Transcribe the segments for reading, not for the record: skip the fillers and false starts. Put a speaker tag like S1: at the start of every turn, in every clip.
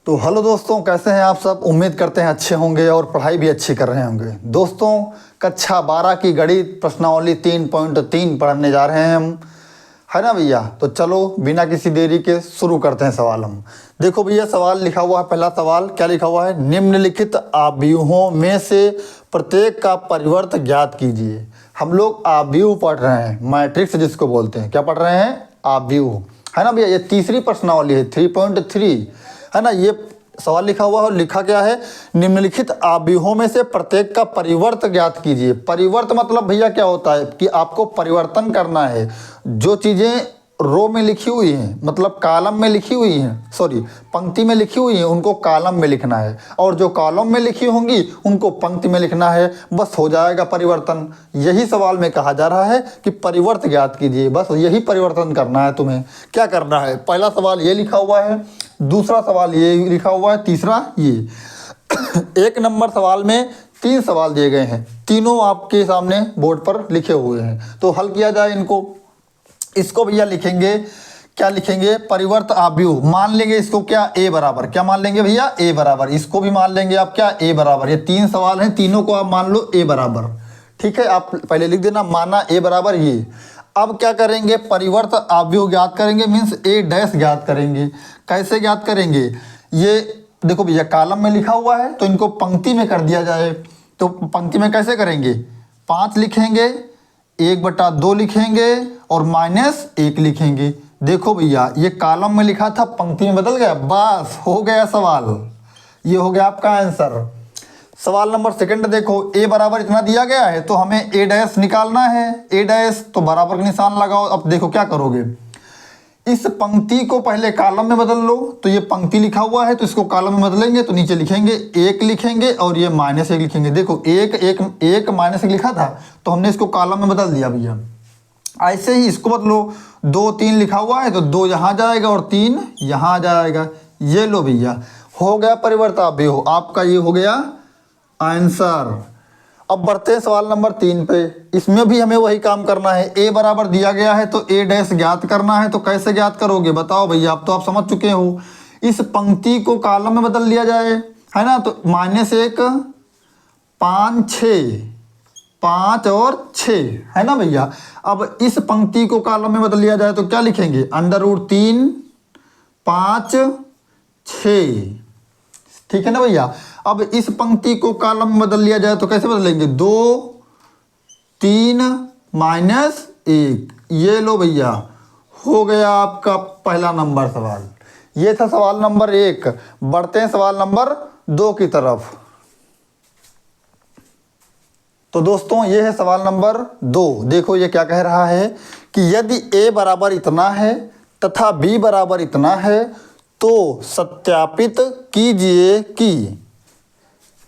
S1: तो हेलो दोस्तों, कैसे हैं आप सब। उम्मीद करते हैं अच्छे होंगे और पढ़ाई भी अच्छी कर रहे होंगे। दोस्तों, कक्षा 12 की गणित प्रश्नावली 3.3 पढ़ने जा रहे हैं हम, है ना भैया। तो चलो बिना किसी देरी के शुरू करते हैं सवाल हम। देखो भैया, सवाल लिखा हुआ है। पहला सवाल क्या लिखा हुआ है, निम्नलिखित आव्यूहों में से प्रत्येक का परिवर्त ज्ञात कीजिए। हम लोग आव्यूह पढ़ रहे हैं, मैट्रिक्स जिसको बोलते हैं। क्या पढ़ रहे हैं, आव्यूह, है ना भैया। ये तीसरी प्रश्नावली है 3.3, है ना। ये सवाल लिखा हुआ है और लिखा क्या है, निम्नलिखित आव्यूहों में से प्रत्येक का परिवर्त ज्ञात कीजिए। परिवर्त मतलब भैया क्या होता है कि आपको परिवर्तन करना है। जो चीज़ें रो में लिखी हुई हैं, मतलब कॉलम में लिखी हुई हैं, सॉरी पंक्ति में लिखी हुई हैं, उनको कॉलम में लिखना है। और जो कॉलम में लिखी होंगी उनको पंक्ति में लिखना है। बस हो जाएगा परिवर्तन। यही सवाल में कहा जा रहा है कि परिवर्त ज्ञात कीजिए। बस यही परिवर्तन करना है तुम्हें। क्या करना है, पहला सवाल ये लिखा हुआ है, दूसरा सवाल ये लिखा हुआ है, तीसरा ये। एक नंबर सवाल में 3 सवाल दिए गए हैं, तीनों आपके सामने बोर्ड पर लिखे हुए हैं। तो हल किया जाए इनको। इसको भैया लिखेंगे, क्या लिखेंगे, परिवर्त आव्यूह मान लेंगे इसको। क्या, ए बराबर, क्या मान लेंगे भैया, ए बराबर। इसको भी मान लेंगे आप, क्या, ए बराबर। ये 3 सवाल हैं, तीनों को आप मान लो ए बराबर। ठीक है, आप पहले लिख देना, माना ए बराबर ये। अब क्या करेंगे, परिवर्त आव्यूह ज्ञात करेंगे, मीन्स ए डैश ज्ञात करेंगे। कैसे ज्ञात करेंगे, ये देखो भैया कॉलम में लिखा हुआ है तो इनको पंक्ति में कर दिया जाए। तो पंक्ति में कैसे करेंगे, 5 लिखेंगे, 1/2 लिखेंगे और -1 लिखेंगे। देखो भैया, ये कॉलम में लिखा था, पंक्ति में बदल गया, बस हो गया सवाल। ये हो गया आपका आंसर। सवाल नंबर सेकंड देखो, ए बराबर इतना दिया गया है तो हमें ए डैश निकालना है। ए डैश तो बराबर का निशान लगाओ। अब देखो क्या करोगे, इस पंक्ति को पहले कॉलम में बदल लो। तो ये पंक्ति लिखा हुआ है तो इसको कॉलम में बदलेंगे, तो नीचे लिखेंगे 1 लिखेंगे और ये -1 लिखेंगे। देखो 1 1 1 -1 लिखा था तो हमने इसको कॉलम में बदल दिया भैया। ऐसे ही इसको बदलो, 2 3 लिखा हुआ है तो 2 यहाँ जाएगा और 3 यहाँ जाएगा। ये लो भैया, हो गया परिवर्त आव्यूह, आपका ये हो गया आंसर। अब बढ़ते हैं सवाल नंबर 3 पे। इसमें भी हमें वही काम करना है। ए बराबर दिया गया है तो ए डैश ज्ञात करना है। तो कैसे ज्ञात करोगे बताओ भैया, अब तो आप समझ चुके हो। इस पंक्ति को कॉलम में बदल लिया जाए, है ना। तो -1 5 6 5 और 6, है ना भैया। अब इस पंक्ति को कॉलम में बदल लिया जाए तो क्या लिखेंगे, √3 5 6, ठीक है ना भैया। अब इस पंक्ति को कॉलम में बदल लिया जाए तो कैसे बदलेंगे, 2 3 -1। ये लो भैया, हो गया आपका पहला नंबर सवाल। ये था सवाल नंबर 1। बढ़ते हैं सवाल नंबर 2 की तरफ। तो दोस्तों, ये है सवाल नंबर 2। देखो ये क्या कह रहा है कि यदि a बराबर इतना है तथा b बराबर इतना है तो सत्यापित कीजिए कि,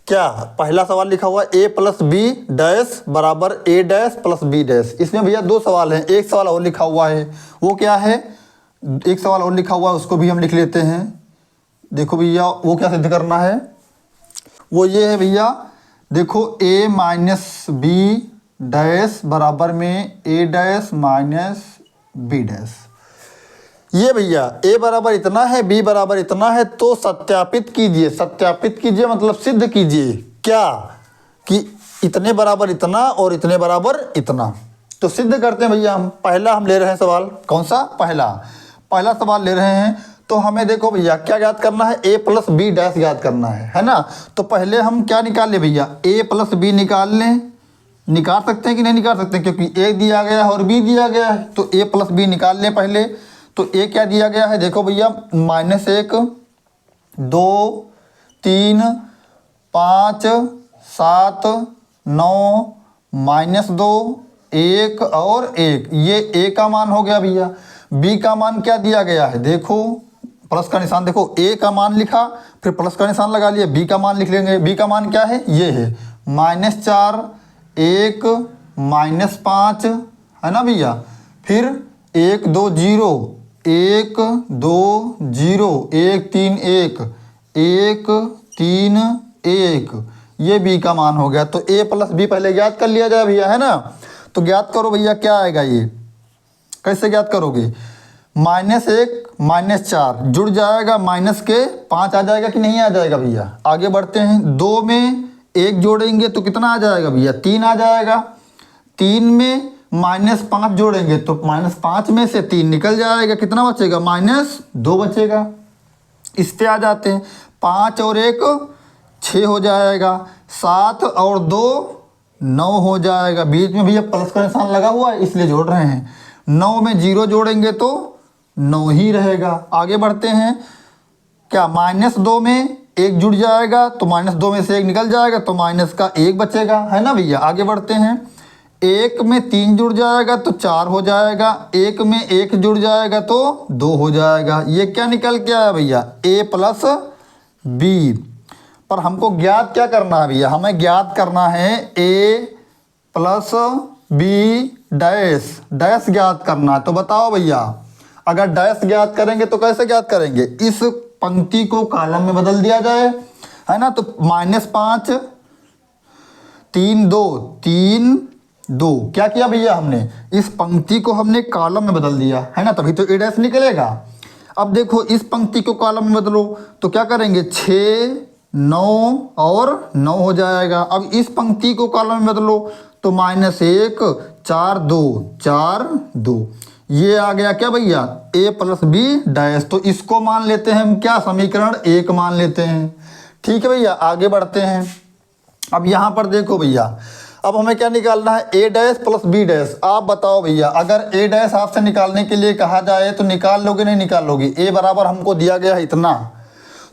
S1: क्या, पहला सवाल लिखा हुआ a + b डैश बराबर a डैश + b डैश। इसमें भैया 2 सवाल हैं, एक सवाल और लिखा हुआ है। वो क्या है, एक सवाल और लिखा हुआ है, उसको भी हम लिख लेते हैं। देखो भैया, वो क्या सिद्ध करना है, वो ये है भैया। देखो a - b डैश बराबर में a डैश - b डैश। ये भैया a बराबर इतना है, b बराबर इतना है तो सत्यापित कीजिए। सत्यापित कीजिए मतलब सिद्ध कीजिए, क्या, कि इतने बराबर इतना और इतने बराबर इतना। तो सिद्ध करते हैं भैया हम। पहला हम ले रहे हैं सवाल, कौन सा, पहला सवाल ले रहे हैं। तो हमें देखो भैया क्या ज्ञात करना है, a + b डैश ज्ञात करना है ना। तो पहले हम क्या निकाल लें भैया, a + b निकाल लें। निकाल सकते हैं कि नहीं निकाल सकते, क्योंकि a दिया गया है और b दिया गया है। तो a + b निकाल लें पहले। तो a क्या दिया गया है, देखो भैया, -1 2 3 5 7 9 -2 1 और 1। ये a का मान हो गया भैया। b का मान क्या दिया गया है, देखो प्लस का निशान, देखो a का मान लिखा, फिर प्लस का निशान लगा लिया, b का मान लिख लेंगे। b का मान क्या है, ये है -4 1 -5, है ना भैया। फिर 1 2 0 1 2 0 1 3 1 1 3 1, ये b का मान हो गया। तो a + b पहले ज्ञात कर लिया जाए भैया, है ना। तो ज्ञात करो भैया, क्या आएगा ये, कैसे ज्ञात करोगे, -1 -4 जुड़ जाएगा, माइनस के 5 आ जाएगा कि नहीं आ जाएगा भैया। आगे बढ़ते हैं, 2 में 1 जोड़ेंगे तो कितना आ जाएगा भैया, 3 आ जाएगा। 3 में -5 जोड़ेंगे तो -5 में से 3 निकल जाएगा, कितना बचेगा, -2 बचेगा। इस पे आ जाते हैं, 5 और 1 6 हो जाएगा, 7 और 2 9 हो जाएगा। बीच में भैया प्लस का निशान लगा हुआ है इसलिए जोड़ रहे हैं। 9 में 0 जोड़ेंगे तो 9 ही रहेगा। आगे बढ़ते हैं, क्या -2 में 1 जुड़ जाएगा तो -2 में से 1 निकल जाएगा तो माइनस का 1 बचेगा, है ना भैया। आगे बढ़ते हैं, 1 में 3 जुड़ जाएगा तो 4 हो जाएगा, 1 में 1 जुड़ जाएगा तो 2 हो जाएगा। ये क्या निकल के आया भैया, a प्लस बी। पर हमको ज्ञात क्या करना है भैया, हमें ज्ञात करना है a plus B dash, dash ज्ञात करना है। तो बताओ भैया, अगर डैश ज्ञात करेंगे तो कैसे ज्ञात करेंगे, इस पंक्ति को कॉलम में बदल दिया जाए, है ना। तो -5 3 2 3 2 क्या किया भैया हमने, इस पंक्ति को हमने कॉलम में बदल दिया, है ना, तभी तो ए डैश निकलेगा। अब देखो इस पंक्ति को कॉलम में बदलो तो क्या करेंगे, 6 9 और 9 हो जाएगा। अब इस पंक्ति को कॉलम में बदलो तो -1 4 2 4 2, ये आ गया क्या भैया, a प्लस बी डैश। तो इसको मान लेते हैं हम क्या, समीकरण 1 मान लेते हैं। ठीक है भैया, आगे बढ़ते हैं। अब यहाँ पर देखो भैया, अब हमें क्या निकालना है, a dash plus B dash. आप बताओ भैया, अगर a डैश आपसे निकालने के लिए कहा जाए तो निकाल लोगे नहीं निकाल लोगे। a बराबर हमको दिया गया है इतना,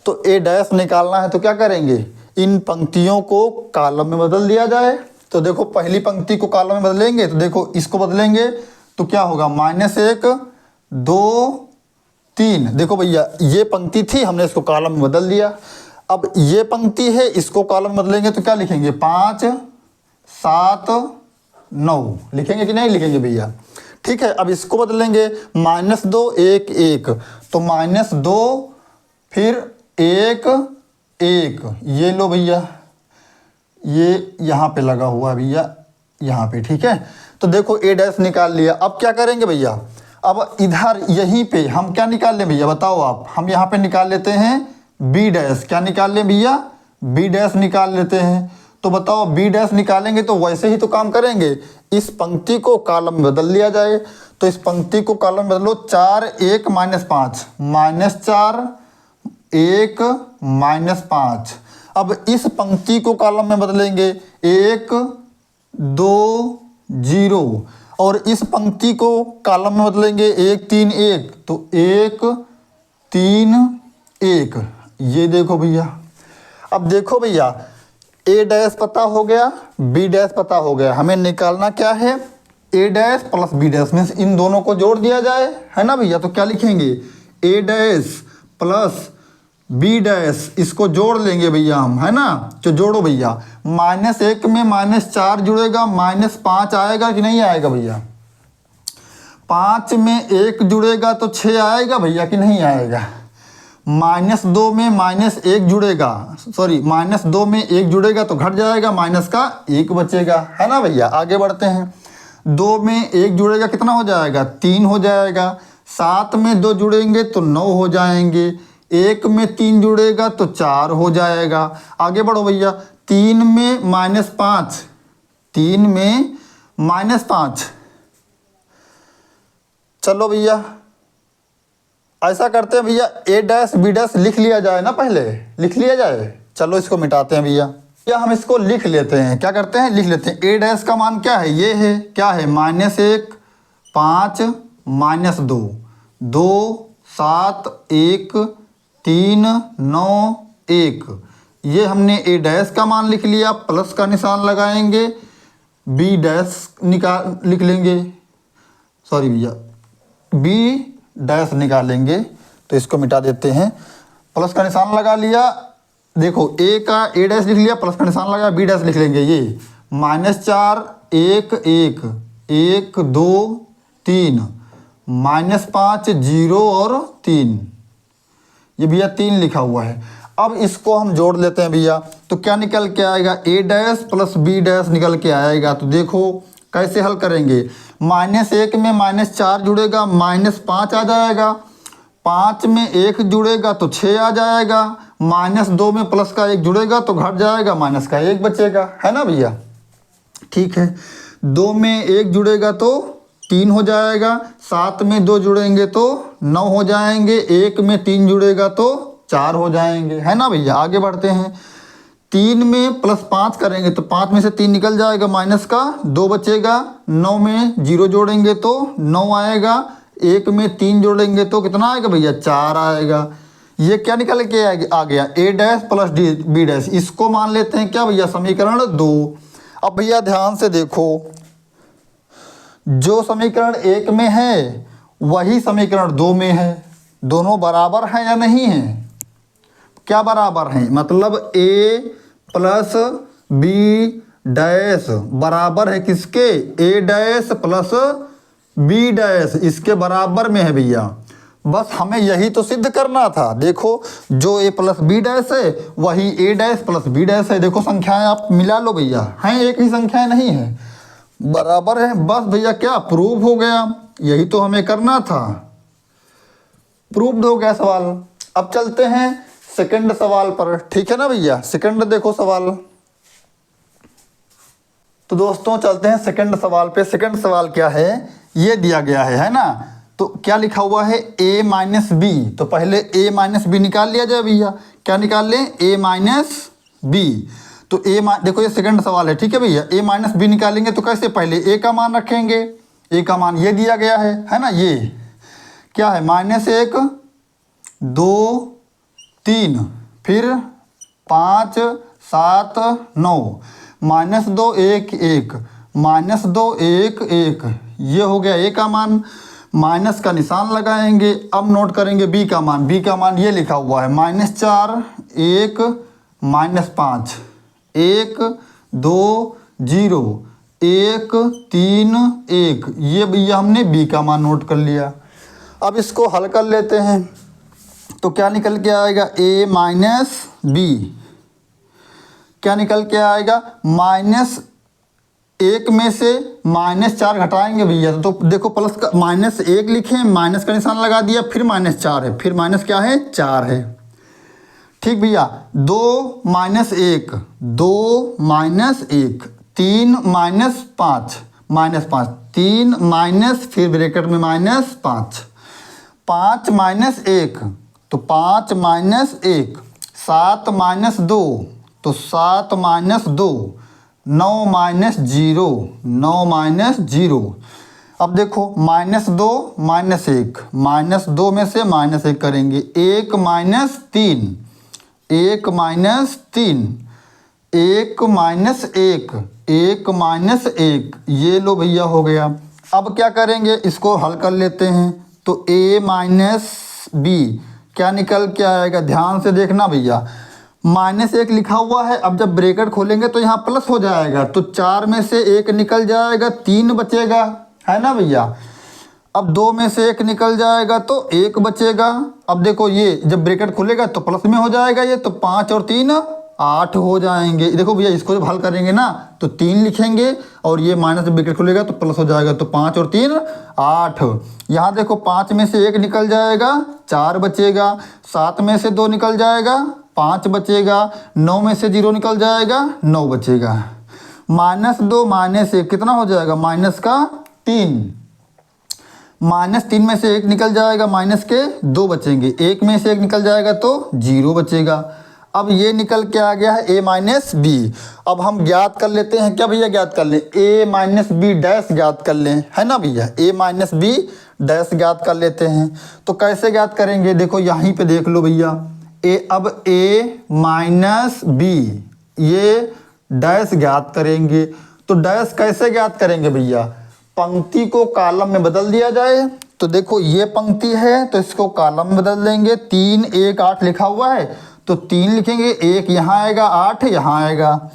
S1: तो a डैश निकालना है तो क्या करेंगे, इन पंक्तियों को कॉलम में बदल दिया जाए। तो देखो पहली पंक्ति को कॉलम में बदलेंगे तो देखो इसको बदलेंगे तो क्या होगा, -1 2 3। देखो भैया ये पंक्ति थी, हमने इसको कॉलम में बदल दिया। अब ये पंक्ति है, इसको कॉलम में बदलेंगे तो क्या लिखेंगे, 5 7 9 लिखेंगे कि नहीं लिखेंगे भैया। ठीक है, अब इसको बदलेंगे, -2 1 1, तो -2 फिर 1 1, ये लो भैया, ये यहाँ पे लगा हुआ है भैया, यहाँ पे। ठीक है, तो देखो a डैश निकाल लिया। अब क्या करेंगे भैया, अब इधर यहीं पे हम क्या निकाल लें भैया, बताओ आप, हम यहाँ पे निकाल लेते हैं b डैश। क्या निकाल लें भैया, b डैश निकाल लेते हैं। तो बताओ b डैश निकालेंगे तो वैसे ही तो काम करेंगे, इस पंक्ति को कॉलम में बदल लिया जाए। तो इस पंक्ति को कॉलम में बदलो, 4 1 -5, -4 1 -5। अब इस पंक्ति को कॉलम में बदलेंगे, 1 2 0, और इस पंक्ति को कॉलम में बदलेंगे 1 3 1, तो 1 3 1। ये देखो भैया, अब देखो भैया, a डैश पता हो गया, b डैश पता हो गया, हमें निकालना क्या है, a dash plus b dash में इन दोनों को जोड़ दिया जाए, है ना भैया। तो क्या लिखेंगे, a dash plus B dash, इसको जोड़ लेंगे भैया हम, है ना। तो जोड़ो भैया, -1 में -4 जुड़ेगा, -5 आएगा कि नहीं आएगा भैया। 5 में 1 जुड़ेगा तो 6 आएगा भैया कि नहीं आएगा। -2 में -1 जुड़ेगा, सॉरी -2 में 1 जुड़ेगा तो घट जाएगा, माइनस का 1 बचेगा, है ना भैया। आगे बढ़ते हैं, 2 में 1 जुड़ेगा कितना हो जाएगा, 3 हो जाएगा। 7 में 2 जुड़ेंगे तो 9 हो जाएंगे। 1 में 3 जुड़ेगा तो 4 हो जाएगा। आगे बढ़ो भैया, 3 में -5, 3 में -5, चलो भैया ऐसा करते हैं भैया, a डैश b डैश लिख लिया जाए ना, पहले लिख लिया जाए। चलो इसको मिटाते हैं भैया, या हम इसको लिख लेते हैं, क्या करते हैं, लिख लेते हैं। a डैश का मान क्या है, ये है, क्या है, -1 5 -2 2 7 1 3 9 1, ये हमने a डैश का मान लिख लिया। प्लस का निशान लगाएंगे, b डैश लिख लेंगे, सॉरी भैया b डैश निकालेंगे। तो इसको मिटा देते हैं, प्लस का निशान लगा लिया। देखो a का a डैश लिख लिया, प्लस का निशान लगा, b डैश लिख लेंगे। ये -4 1 1 1 2 3, -5 0 और 3, ये भैया 3 लिखा हुआ है। अब इसको हम जोड़ लेते हैं भैया, तो क्या निकल के आएगा, a dash plus b dash निकल के आएगा। तो देखो कैसे हल करेंगे, -1 में -4 जुड़ेगा, -5 आ जाएगा। 5 में 1 जुड़ेगा तो 6 आ जाएगा, -2 में प्लस का 1 जुड़ेगा तो घट जाएगा, माइनस का 1 बचेगा, है ना भैया। ठीक है, 2 में 1 जुड़ेगा तो 3 हो जाएगा, 7 में 2 जुड़ेंगे तो 9 हो जाएंगे, 1 में 3 जुड़ेगा तो 4 हो जाएंगे, है ना भैया। आगे बढ़ते हैं, 3 में +5 करेंगे तो 5 में से 3 निकल जाएगा, माइनस का 2 बचेगा, 9 में 0 जोड़ेंगे तो 9 आएगा, 1 में 3 जोड़ेंगे तो कितना आएगा भैया, 4 आएगा। ये क्या निकल के आ गया, a dash plus b dash, इसको मान लेते हैं क्या भैया, समीकरण 2। अब भैया ध्यान से देखो, जो समीकरण 1 में है वही समीकरण 2 में है, दोनों बराबर हैं या नहीं है, क्या बराबर हैं, मतलब a प्लस b डैश बराबर है किसके, a dash plus b dash, इसके बराबर में है भैया। बस हमें यही तो सिद्ध करना था। देखो जो a प्लस बी डैश है वही a dash plus b dash है। देखो संख्याएं आप मिला लो भैया, हैं एक ही संख्याएं नहीं है, बराबर है। बस भैया क्या प्रूव हो गया, यही तो हमें करना था, प्रूव्ड हो गया सवाल। अब चलते हैं सेकंड सवाल पर, ठीक है ना भैया। सेकंड देखो सवाल, तो दोस्तों चलते हैं सेकंड सवाल पे। सेकंड सवाल क्या है, ये दिया गया है ना, तो क्या लिखा हुआ है a माइनस बी, तो पहले a माइनस बी निकाल लिया जाए भैया। क्या निकाल लें, a माइनस बी, तो देखो ये सेकंड सवाल है, ठीक है भैया। a माइनस बी निकालेंगे तो कैसे, पहले a का मान रखेंगे, a का मान ये दिया गया है ना, ये क्या है, -1 2 3 फिर 5 7 9 -2 1 1 -2 1 1, ये हो गया a का मान, माइनस का निशान लगाएंगे। अब नोट करेंगे b का मान, b का मान ये लिखा हुआ है -4 1 -5 1 2 0 1 3 1, ये भैया हमने b का मान नोट कर लिया। अब इसको हल कर लेते हैं, तो क्या निकल के आएगा, a माइनस बी, क्या निकल के आएगा, -1 में से -4 घटाएंगे भैया, तो देखो प्लस का -1 लिखें, माइनस का निशान लगा दिया, फिर -4 है, फिर माइनस क्या है, 4 है। ठीक भैया, 2 -1 2 -1 3 -5 -5 3 माइनस फिर ब्रैकेट में -5 5 -1 तो 5 -1 7 -2 तो 7 -2 9 -0 9 -0। अब देखो -2 -1 -2 में से -1 करेंगे, 1 -3 1 -3 1 -1 1 -1, ये लो भैया हो गया। अब क्या करेंगे, इसको हल कर लेते हैं, तो a माइनस बी क्या निकल के आएगा, ध्यान से देखना भैया, -1 लिखा हुआ है, अब जब ब्रैकेट खोलेंगे तो यहाँ प्लस हो जाएगा, तो 4 में से 1 निकल जाएगा, 3 बचेगा, है ना भैया। अब 2 में से 1 निकल जाएगा तो 1 बचेगा। अब देखो ये जब ब्रैकेट खुलेगा तो प्लस में हो जाएगा ये, तो 5 और 3 8 हो जाएंगे। देखो भैया इसको जब हल करेंगे ना तो 3 लिखेंगे और ये माइनस जब ब्रैकेट खुलेगा तो प्लस हो जाएगा, तो 5 और 3 8। यहाँ देखो 5 में से 1 निकल जाएगा, 4 बचेगा, 7 में से 2 निकल जाएगा, 5 बचेगा, 9 में से 0 निकल जाएगा, 9 बचेगा। -2 -1 कितना हो जाएगा, माइनस का 3, -3 में से 1 निकल जाएगा, माइनस के 2 बचेंगे, 1 में से 1 निकल जाएगा तो 0 बचेगा। अब ये निकल के आ गया है a माइनस बी। अब हम ज्ञात कर लेते हैं, क्या भैया ज्ञात कर लें, a माइनस बी डैश ज्ञात कर लें, है ना भैया, a माइनस बी डैश ज्ञात कर लेते हैं। तो कैसे ज्ञात करेंगे, देखो यहीं पे देख लो भैया, अब a माइनस बी ये डैश ज्ञात करेंगे। तो डैश कैसे ज्ञात करेंगे भैया, पंक्ति को कॉलम में बदल दिया जाए। तो देखो ये पंक्ति है तो इसको कॉलम में बदल देंगे, 3 1 8 लिखा हुआ है तो 3 लिखेंगे, 1 यहाँ आएगा, 8 यहाँ आएगा।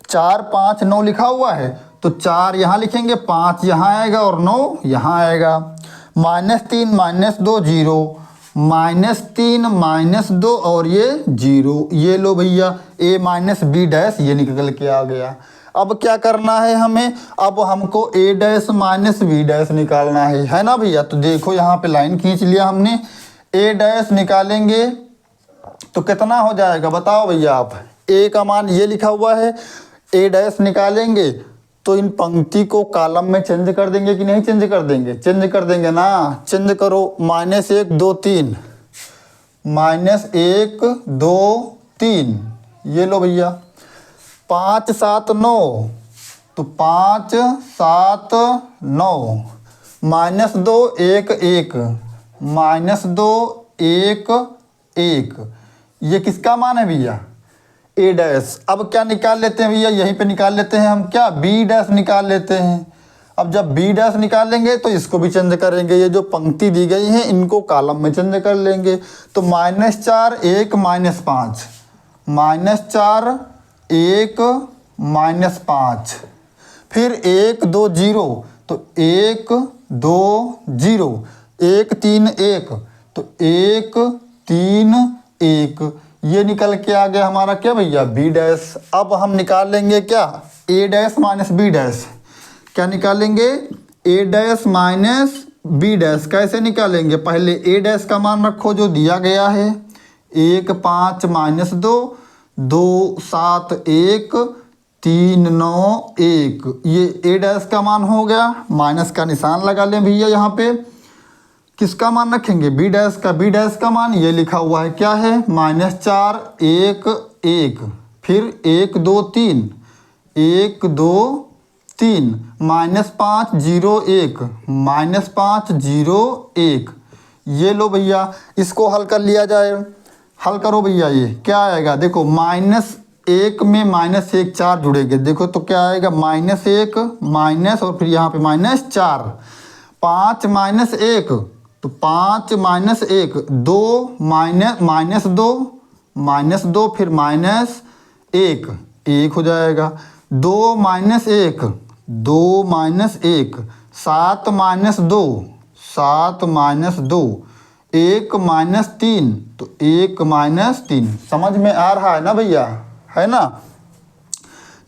S1: 4 5 9 लिखा हुआ है तो 4 यहाँ लिखेंगे, 5 यहाँ आएगा और 9 यहाँ आएगा। -3 -2 0, -3 -2 और ये 0, ये लो भैया a माइनस बी डैश ये निकल के आ गया। अब क्या करना है हमें, अब हमको a dash minus B dash निकालना है ना भैया। तो देखो यहाँ पे लाइन खींच लिया हमने, ए डैश निकालेंगे तो कितना हो जाएगा बताओ भैया आप। ए का मान ये लिखा हुआ है, ए डैश निकालेंगे तो इन पंक्ति को कॉलम में चेंज कर देंगे कि नहीं चेंज कर देंगे? चेंज कर देंगे ना। चेंज करो, -1 2 3, -1 2 3, ये लो भैया। 5 7 9, तो 5 7 9, -2 1 1, -2 1 1, ये किसका मान है भैया? ए डैश। अब क्या निकाल लेते हैं भैया, यहीं पे निकाल लेते हैं हम, क्या बी डैश निकाल लेते हैं। अब जब बी डैश निकालेंगे तो इसको भी चेंज करेंगे, ये जो पंक्ति दी गई है इनको कॉलम में चेंज कर लेंगे। तो -4 1 -5, -4 1 -5, फिर 1 2 0, तो 1 2 0, 1 3 1, तो 1 3 1, ये निकल के आ गया हमारा क्या भैया? B dash. अब हम निकाल लेंगे क्या? A dash minus B dash. क्या निकालेंगे? A dash minus B dash. कैसे निकालेंगे? पहले ए डैश का मान रखो जो दिया गया है, 1 5 -2, 2 7 1, 3 9 1, ये ए डैश का मान हो गया। माइनस का निशान लगा लें भैया यहाँ पे। किसका मान रखेंगे? बी डैश का। बी डैश का मान ये लिखा हुआ है, क्या है? -4 1 1, फिर 1 2 3, 1 2 3, -5 0 1, -5 0 1, ये लो भैया। इसको हल कर लिया जाए। हल करो भैया, ये क्या आएगा? देखो -1 में -1 4 जुड़ेंगे, देखो तो क्या आएगा? -1 माइनस और फिर यहाँ पे -4, 5 -1, तो 5 -1, 2 -2, फिर -1, 1 हो जाएगा। 2 -1, 2 -1, 7 -2, 7 -2, 1 -3, तो 1 -3। समझ में आ रहा है ना भैया? है ना?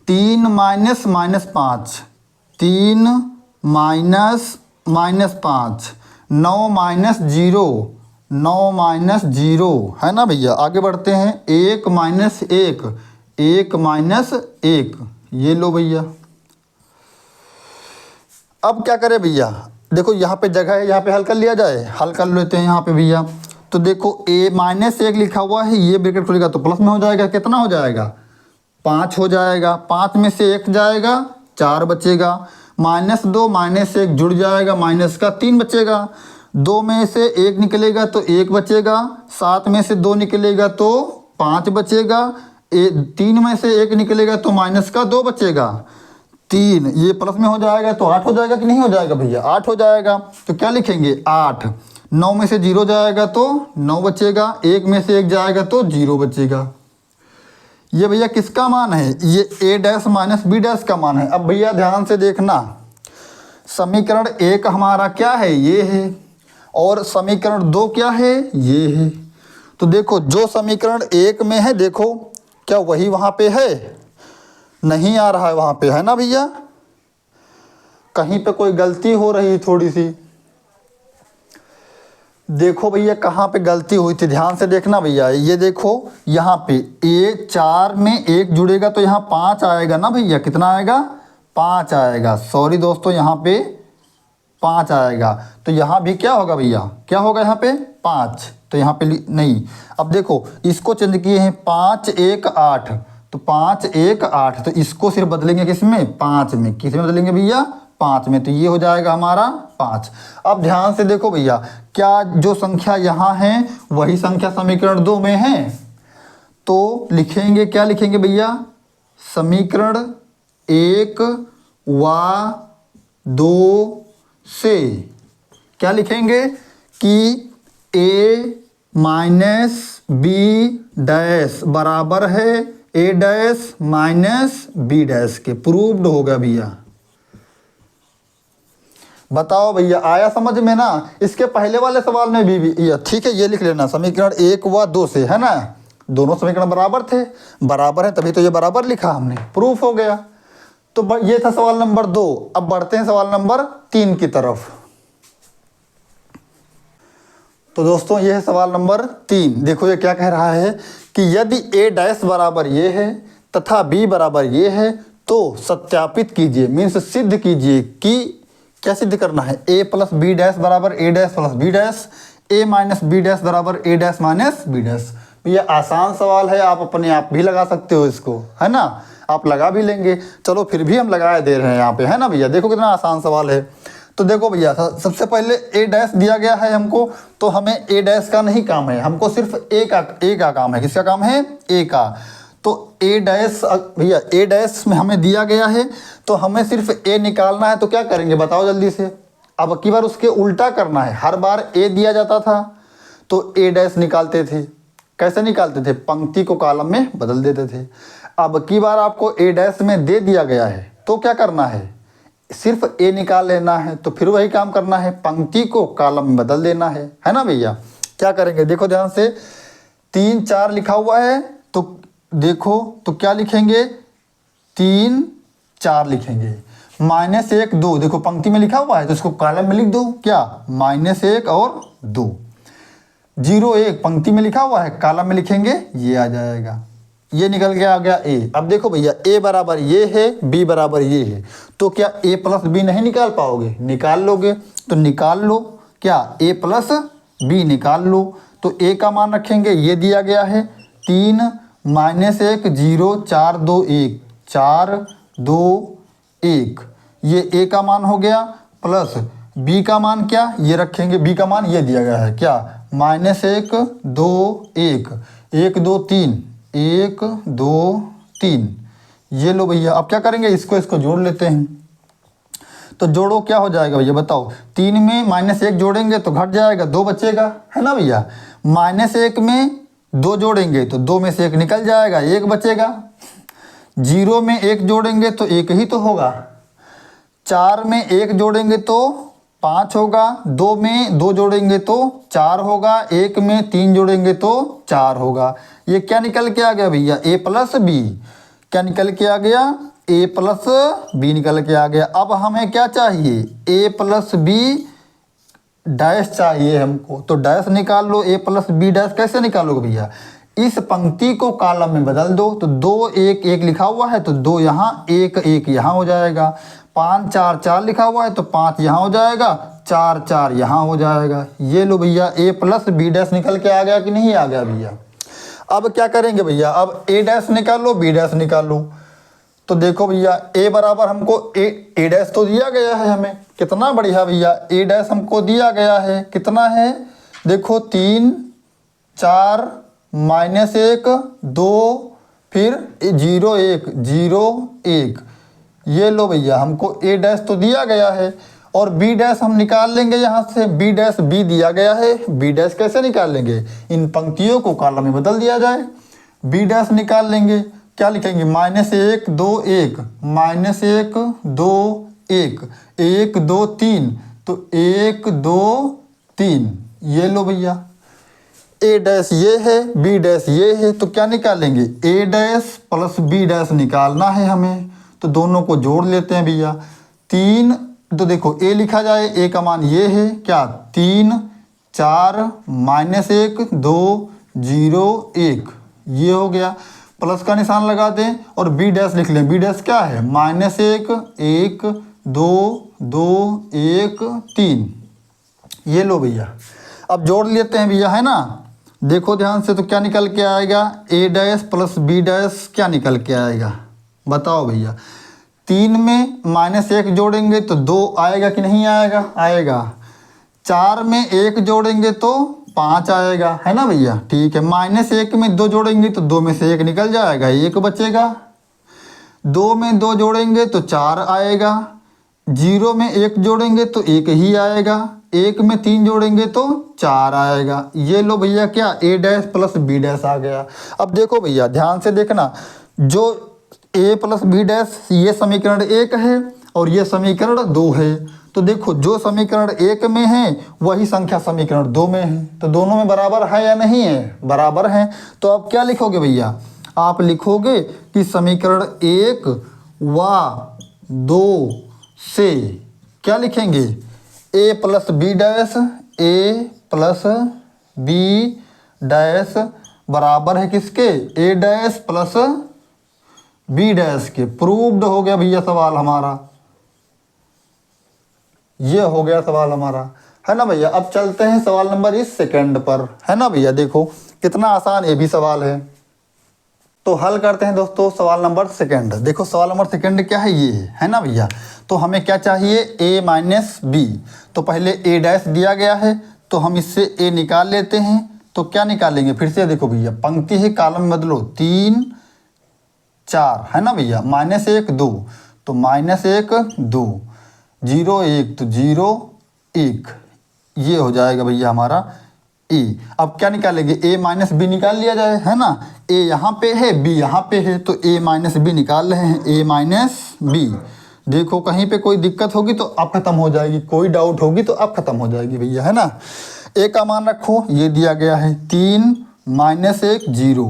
S1: 3 -5, 3 -5, 9 -0, 9 -0, है ना भैया? आगे बढ़ते हैं। 1 -1, 1 -1, ये लो भैया। अब क्या करें भैया? देखो यहाँ पे जगह है, यहाँ पे हल कर लिया जाए। हल कर लेते हैं यहाँ पे भैया। तो देखो -1 लिखा हुआ है, ये ब्रैकेट खुलेगा तो प्लस में हो जाएगा। कितना हो जाएगा? 5 हो जाएगा। 5 में से 1 जाएगा, 4 बचेगा। -2 -1 जुड़ जाएगा, माइनस का 3 बचेगा। 2 में से 1 निकलेगा तो 1 बचेगा। 7 में से 2 निकलेगा तो 5 बचेगा। 3 में से 1 निकलेगा तो माइनस का 2 बचेगा। 3 ये प्लस में हो जाएगा तो 8 हो जाएगा कि नहीं हो जाएगा भैया? 8 हो जाएगा। तो क्या लिखेंगे? 8। 9 में से 0 जाएगा तो 9 बचेगा। 1 में से 1 जाएगा तो 0 बचेगा। ये भैया किसका मान है? ये ए डैश माइनस बी डैश का मान है। अब भैया ध्यान से देखना, समीकरण 1 हमारा क्या है? ये है। और समीकरण 2 क्या है? ये है। तो देखो जो समीकरण 1 में है, देखो क्या वही वहाँ पे है? नहीं आ रहा है वहाँ पे, है ना भैया? कहीं पे कोई गलती हो रही थोड़ी सी। देखो भैया कहाँ पे गलती हुई थी, ध्यान से देखना भैया। ये देखो यहाँ पे 4 में 1 जुड़ेगा तो यहाँ 5 आएगा ना भैया? कितना आएगा? 5 आएगा। सॉरी दोस्तों, यहाँ पे 5 आएगा। तो यहाँ भी क्या होगा भैया? क्या होगा यहाँ पे? 5। तो यहाँ पे नहीं। अब देखो इसको चेंज किए हैं, 5 1 8, तो 5 1 8, तो इसको सिर्फ बदलेंगे किसमें? 5 में। किस में बदलेंगे भैया? 5 में। तो ये हो जाएगा हमारा 5। अब ध्यान से देखो भैया, क्या जो संख्या यहाँ है वही संख्या समीकरण 2 में है? तो लिखेंगे, क्या लिखेंगे भैया? समीकरण 1 व 2 से क्या लिखेंगे कि a माइनस बी डैश बराबर है ए डैश माइनस बी डैश के। प्रूव्ड होगा भैया। बताओ भैया आया समझ में ना? इसके पहले वाले सवाल में भी ठीक है, ये लिख लेना समीकरण 1 व 2 से, है ना? दोनों समीकरण बराबर थे, बराबर है तभी तो ये बराबर लिखा हमने, प्रूफ हो गया। तो ये था सवाल नंबर 2। अब बढ़ते हैं सवाल नंबर 3 की तरफ। तो दोस्तों ये है सवाल नंबर 3। देखो ये क्या कह रहा है कि यदि a डैश बराबर ये है तथा b बराबर ये है तो सत्यापित कीजिए, मीन्स सिद्ध कीजिए कि क्या सिद्ध करना है, a प्लस बी डैश बराबर a dash plus B dash, a minus B dash बराबर a dash minus B dash. ये आसान सवाल है, आप अपने आप भी लगा सकते हो इसको, है ना, आप लगा भी लेंगे। चलो फिर भी हम लगाए दे रहे हैं यहाँ पे, है ना भैया। देखो कितना आसान सवाल है। तो देखो भैया सबसे पहले a डैश दिया गया है हमको, तो हमें a डैश का नहीं काम है, हमको सिर्फ a का काम है। किसका काम है? a का। तो a डैश भैया a डैश में हमें दिया गया है तो हमें सिर्फ a निकालना है। तो क्या करेंगे बताओ जल्दी से। अब की बार उसके उल्टा करना है, हर बार a दिया जाता था तो a डैश निकालते थे। कैसे निकालते थे? पंक्ति को कॉलम में बदल देते थे। अब की बार आपको a डैश में दे दिया गया है तो क्या करना है? सिर्फ a निकाल लेना है। तो फिर वही काम करना है, पंक्ति को कॉलम में बदल देना है ना भैया। क्या करेंगे देखो ध्यान से, 3 4 लिखा हुआ है तो देखो तो क्या लिखेंगे, 3 4 लिखेंगे। -1 2 देखो पंक्ति में लिखा हुआ है तो इसको कॉलम में लिख दो, क्या -1 और 2। 0 1 पंक्ति में लिखा हुआ है, कॉलम में लिखेंगे, ये आ जाएगा। ये निकल के आ गया a। अब देखो भैया a बराबर ये है, b बराबर ये है, तो क्या a प्लस b नहीं निकाल पाओगे? निकाल लोगे। तो निकाल लो, क्या a प्लस b निकाल लो। तो a का मान रखेंगे, ये दिया गया है 3 -1 0 4 2 1 4 2 1, ये a का मान हो गया। प्लस b का मान क्या, ये रखेंगे, b का मान ये दिया गया है, क्या -1 2 1 1 2 3 1 2 3, ये लो भैया। अब क्या करेंगे, इसको जोड़ लेते हैं। तो जोड़ो, क्या हो जाएगा भैया बताओ। 3 में -1 जोड़ेंगे तो घट जाएगा, 2 बचेगा, है ना भैया। -1 में 2 जोड़ेंगे तो 2 में से 1 निकल जाएगा, 1 बचेगा। 0 में 1 जोड़ेंगे तो 1 ही तो होगा। 4 में 1 जोड़ेंगे तो 5 होगा। 2 में 2 जोड़ेंगे तो 4 होगा। 1 में 3 जोड़ेंगे तो 4 होगा। ये क्या निकल के आ गया भैया, a प्लस b। क्या निकल के आ गया? a प्लस b निकल के आ गया। अब हमें क्या चाहिए, a प्लस b डैश चाहिए हमको। तो डैश निकाल लो, a प्लस b डैश कैसे निकालोगे भैया? इस पंक्ति को कॉलम में बदल दो। तो 2 1 1 लिखा हुआ है तो 2 यहाँ 1 1 यहाँ हो जाएगा। 5 4 4 लिखा हुआ है तो 5 यहाँ हो जाएगा, 4 4 यहाँ हो जाएगा। ये लो भैया a प्लस b डैश निकल के आ गया कि नहीं आ गया भैया। अब क्या करेंगे भैया, अब a डैश निकालो, b डैश निकालो। तो देखो भैया a बराबर हमको a डैश तो दिया गया है हमें, कितना बढ़िया भैया। a डैश हमको दिया गया है, कितना है देखो 3 4 -1 2 फिर 0 1 0 1, ये लो भैया हमको a डैश तो दिया गया है। और b डैश हम निकाल लेंगे यहाँ से, b डैश b दिया गया है। b डैश कैसे निकाल लेंगे, इन पंक्तियों को कॉलम में बदल दिया जाए। b डैश निकाल लेंगे, क्या लिखेंगे, -1 2 1 -1 2 1 1 2 3, तो 1 2 3, ये लो भैया। a डैश ये है, b डैश ये है, तो क्या निकालेंगे, a dash plus b dash निकालना है हमें। तो दोनों को जोड़ लेते हैं भैया। 3, तो देखो a लिखा जाए, a का मान ये है, क्या 3 4 -1 2 0 1, ये हो गया। प्लस का निशान लगा दें और b डैश लिख लें। b डैश क्या है, -1 1 2 2 1 3, ये लो भैया। अब जोड़ लेते हैं भैया, है ना। देखो ध्यान से, तो क्या निकल के आएगा, a dash plus b dash क्या निकल के आएगा बताओ भैया। 3 में -1 जोड़ेंगे तो 2 आएगा कि नहीं आएगा, आएगा। 4 में 1 जोड़ेंगे तो 5 आएगा, है ना भैया, ठीक है। -1 में 2 जोड़ेंगे तो 2 में से 1 निकल जाएगा, 1 बचेगा। 2 में 2 जोड़ेंगे तो 4 आएगा। 0 में 1 जोड़ेंगे तो 1 ही आएगा। 1 में 3 जोड़ेंगे तो 4 आएगा। ये लो भैया, क्या a dash plus b dash आ गया। अब देखो भैया ध्यान से देखना, जो a प्लस b डैश ये समीकरण 1 है और ये समीकरण 2 है। तो देखो जो समीकरण 1 में है वही संख्या समीकरण 2 में है, तो दोनों में बराबर है या नहीं है, बराबर है। तो अब क्या लिखोगे भैया, आप लिखोगे कि समीकरण 1 व 2 से क्या लिखेंगे, a plus b dash, a plus B dash बराबर है किसके, A dash plus B dash के। प्रूव्ड हो गया भैया सवाल हमारा, ये हो गया सवाल हमारा, है ना भैया। अब चलते हैं सवाल नंबर इस सेकंड पर, है ना भैया। देखो कितना आसान ये भी सवाल है। तो हल करते हैं दोस्तों सवाल नंबर सेकंड। देखो सवाल नंबर सेकंड क्या है, ये है ना भैया। तो हमें क्या चाहिए, a माइनस बी। तो पहले a डैश दिया गया है तो हम इससे a निकाल लेते हैं। तो क्या निकालेंगे, फिर से देखो भैया, पंक्ति है कॉलम में बदलो, 3 4, है ना भैया। -1 2, तो -1 2, 0 1, तो 0 1, ये हो जाएगा भैया हमारा ए। अब क्या निकालेंगे, a माइनस बी निकाल लिया जाए, है ना। a यहाँ पे है, b यहाँ पे है, तो a माइनस बी निकाल रहे हैं, a माइनस बी। देखो कहीं पे कोई दिक्कत होगी तो अब खत्म हो जाएगी, कोई डाउट होगी तो अब खत्म हो जाएगी भैया, है ना। a का मान रखो, ये दिया गया है 3 -1 0,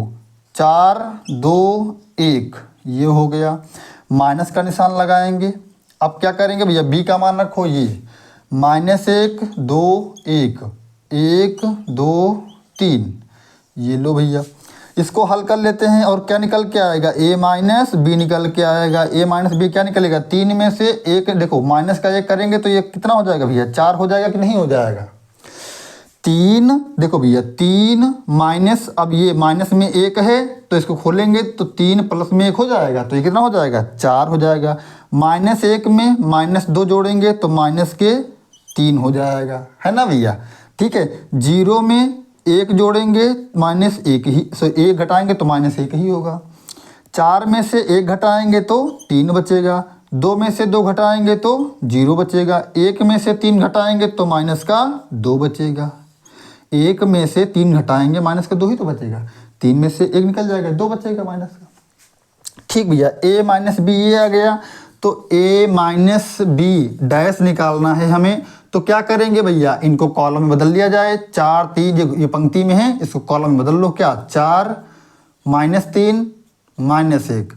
S1: 4 2 1, ये हो गया। माइनस का निशान लगाएंगे। अब क्या करेंगे भैया, b का मान रखो, ये -1 2 1, 1 2 3, ये लो भैया। इसको हल कर लेते हैं और क्या निकल के आएगा, a माइनस बी निकल के आएगा। a माइनस बी क्या निकलेगा, 3 में से 1, देखो माइनस का 1 करेंगे तो ये कितना हो जाएगा भैया, 4 हो जाएगा कि नहीं हो जाएगा। 3, देखो भैया 3 माइनस, अब ये माइनस में 1 है तो इसको खोलेंगे तो 3 प्लस में 1 हो जाएगा, तो ये कितना हो जाएगा, 4 हो जाएगा। -1 में -2 जोड़ेंगे तो माइनस के 3 हो जाएगा, है ना भैया। ठीक है, 0 में 1 जोड़ेंगे -1 ही, सो 1 घटाएंगे तो -1 ही होगा। 4 में से 1 घटाएंगे तो 3 बचेगा। 2 में से 2 घटाएंगे तो 0 बचेगा। 1 में से 3 घटाएंगे तो माइनस का 2 बचेगा। 1 में से 3 घटाएंगे, माइनस का 2 ही तो बचेगा। 3 में से 1 निकल जाएगा, 2 बचेगा माइनस का। ठीक भैया, a माइनस बी ये आ गया। तो a माइनस बी डैश निकालना है हमें। तो क्या करेंगे भैया, इनको कॉलम में बदल दिया जाए। 4 3 ये पंक्ति में है, इसको कॉलम में बदल लो। क्या, 4 -3 -1,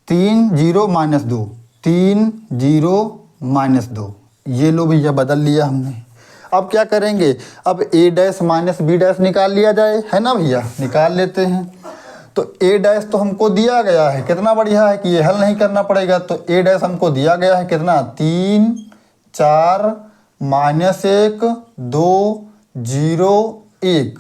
S1: 3 0 -2, 3 0 -2, ये लो भैया बदल लिया हमने। अब क्या करेंगे, अब a dash minus B dash निकाल लिया जाए, है ना भैया, निकाल लेते हैं। तो a डैश तो हमको दिया गया है, कितना बढ़िया है कि ये हल नहीं करना पड़ेगा। तो a डैश हमको दिया गया है कितना, 3 4 -1 2 0 1,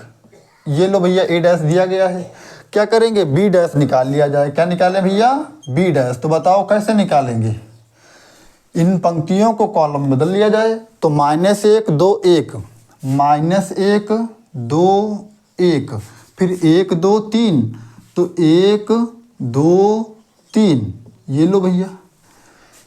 S1: ये लो भैया a डैश दिया गया है। क्या करेंगे, b डैश निकाल लिया जाए। क्या निकालें भैया, b डैश। तो बताओ कैसे निकालेंगे, इन पंक्तियों को कॉलम में बदल लिया जाए। तो -1 2 1, -1 2 1, फिर 1 2 3, तो 1 2 3, ये लो भैया।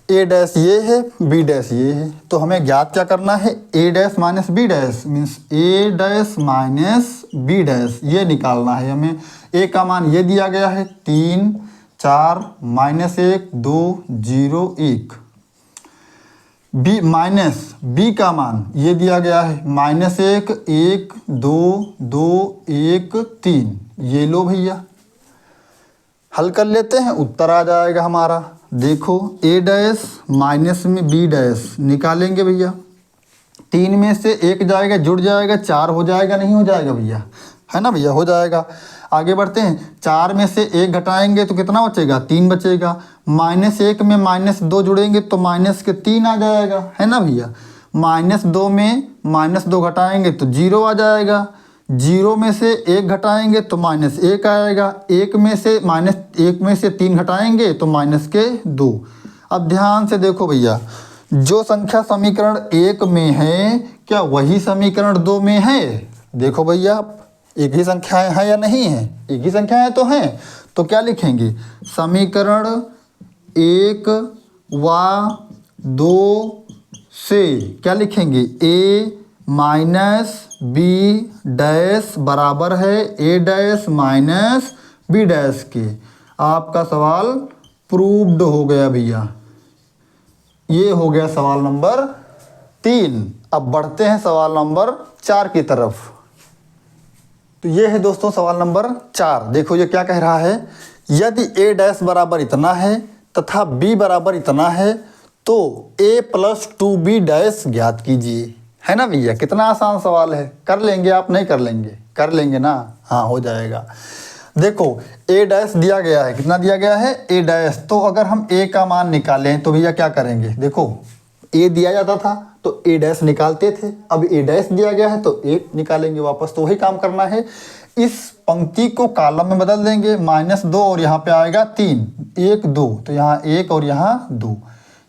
S1: a डैश ये है, b डैश ये है। तो हमें ज्ञात क्या करना है, a dash minus B dash means a dash minus B dash, ये निकालना है हमें। a का मान ये दिया गया है 3 4 -1 2 0 1। b का मान ये दिया गया है -1 1 2 2 1 3, ये लो भैया। हल कर लेते हैं, उत्तर आ जाएगा हमारा। देखो a डैश माइनस में b डैश निकालेंगे भैया। 3 में से 1 जाएगा, जुड़ जाएगा, 4 हो जाएगा, नहीं हो जाएगा भैया, है ना भैया, हो जाएगा। आगे बढ़ते हैं, 4 में से 1 घटाएंगे तो कितना बचेगा, 3 बचेगा। -1 में -2 जुड़ेंगे तो माइनस के 3 आ जाएगा, है ना भैया। -2 में -2 घटाएंगे तो 0 आ जाएगा। 0 में से 1 घटाएंगे तो -1 आएगा। 1 में से 3 घटाएंगे तो माइनस के 2। अब ध्यान से देखो भैया, जो संख्या समीकरण 1 में है क्या वही समीकरण 2 में है। देखो भैया, एक ही संख्याएं हैं या नहीं है, एक ही संख्याएं तो हैं। तो क्या लिखेंगे, समीकरण 1 व 2 से क्या लिखेंगे, a माइनस बी डैश बराबर है a dash minus B dash के। आपका सवाल प्रूव्ड हो गया भैया। ये हो गया सवाल नंबर 3। अब बढ़ते हैं सवाल नंबर 4 की तरफ। तो ये है दोस्तों सवाल नंबर 4। देखो ये क्या कह रहा है, यदि a डैश बराबर इतना है तथा b बराबर इतना है तो a प्लस 2b डैश ज्ञात कीजिए। है ना भैया, कितना आसान सवाल है, कर लेंगे आप, नहीं कर लेंगे। कर लेंगे ना, हाँ हो जाएगा। देखो ए डैश दिया गया है, कितना दिया गया है, ए डैश। तो अगर हम ए का मान निकालें तो भैया क्या करेंगे, देखो ए दिया जाता था तो ए डैश निकालते थे, अब ए डैश दिया गया है तो ए निकालेंगे वापस। तो वही काम करना है, इस पंक्ति को कॉलम में बदल देंगे, -2 और यहाँ पे आएगा 3, 1 2, तो यहाँ 1 और यहाँ 2।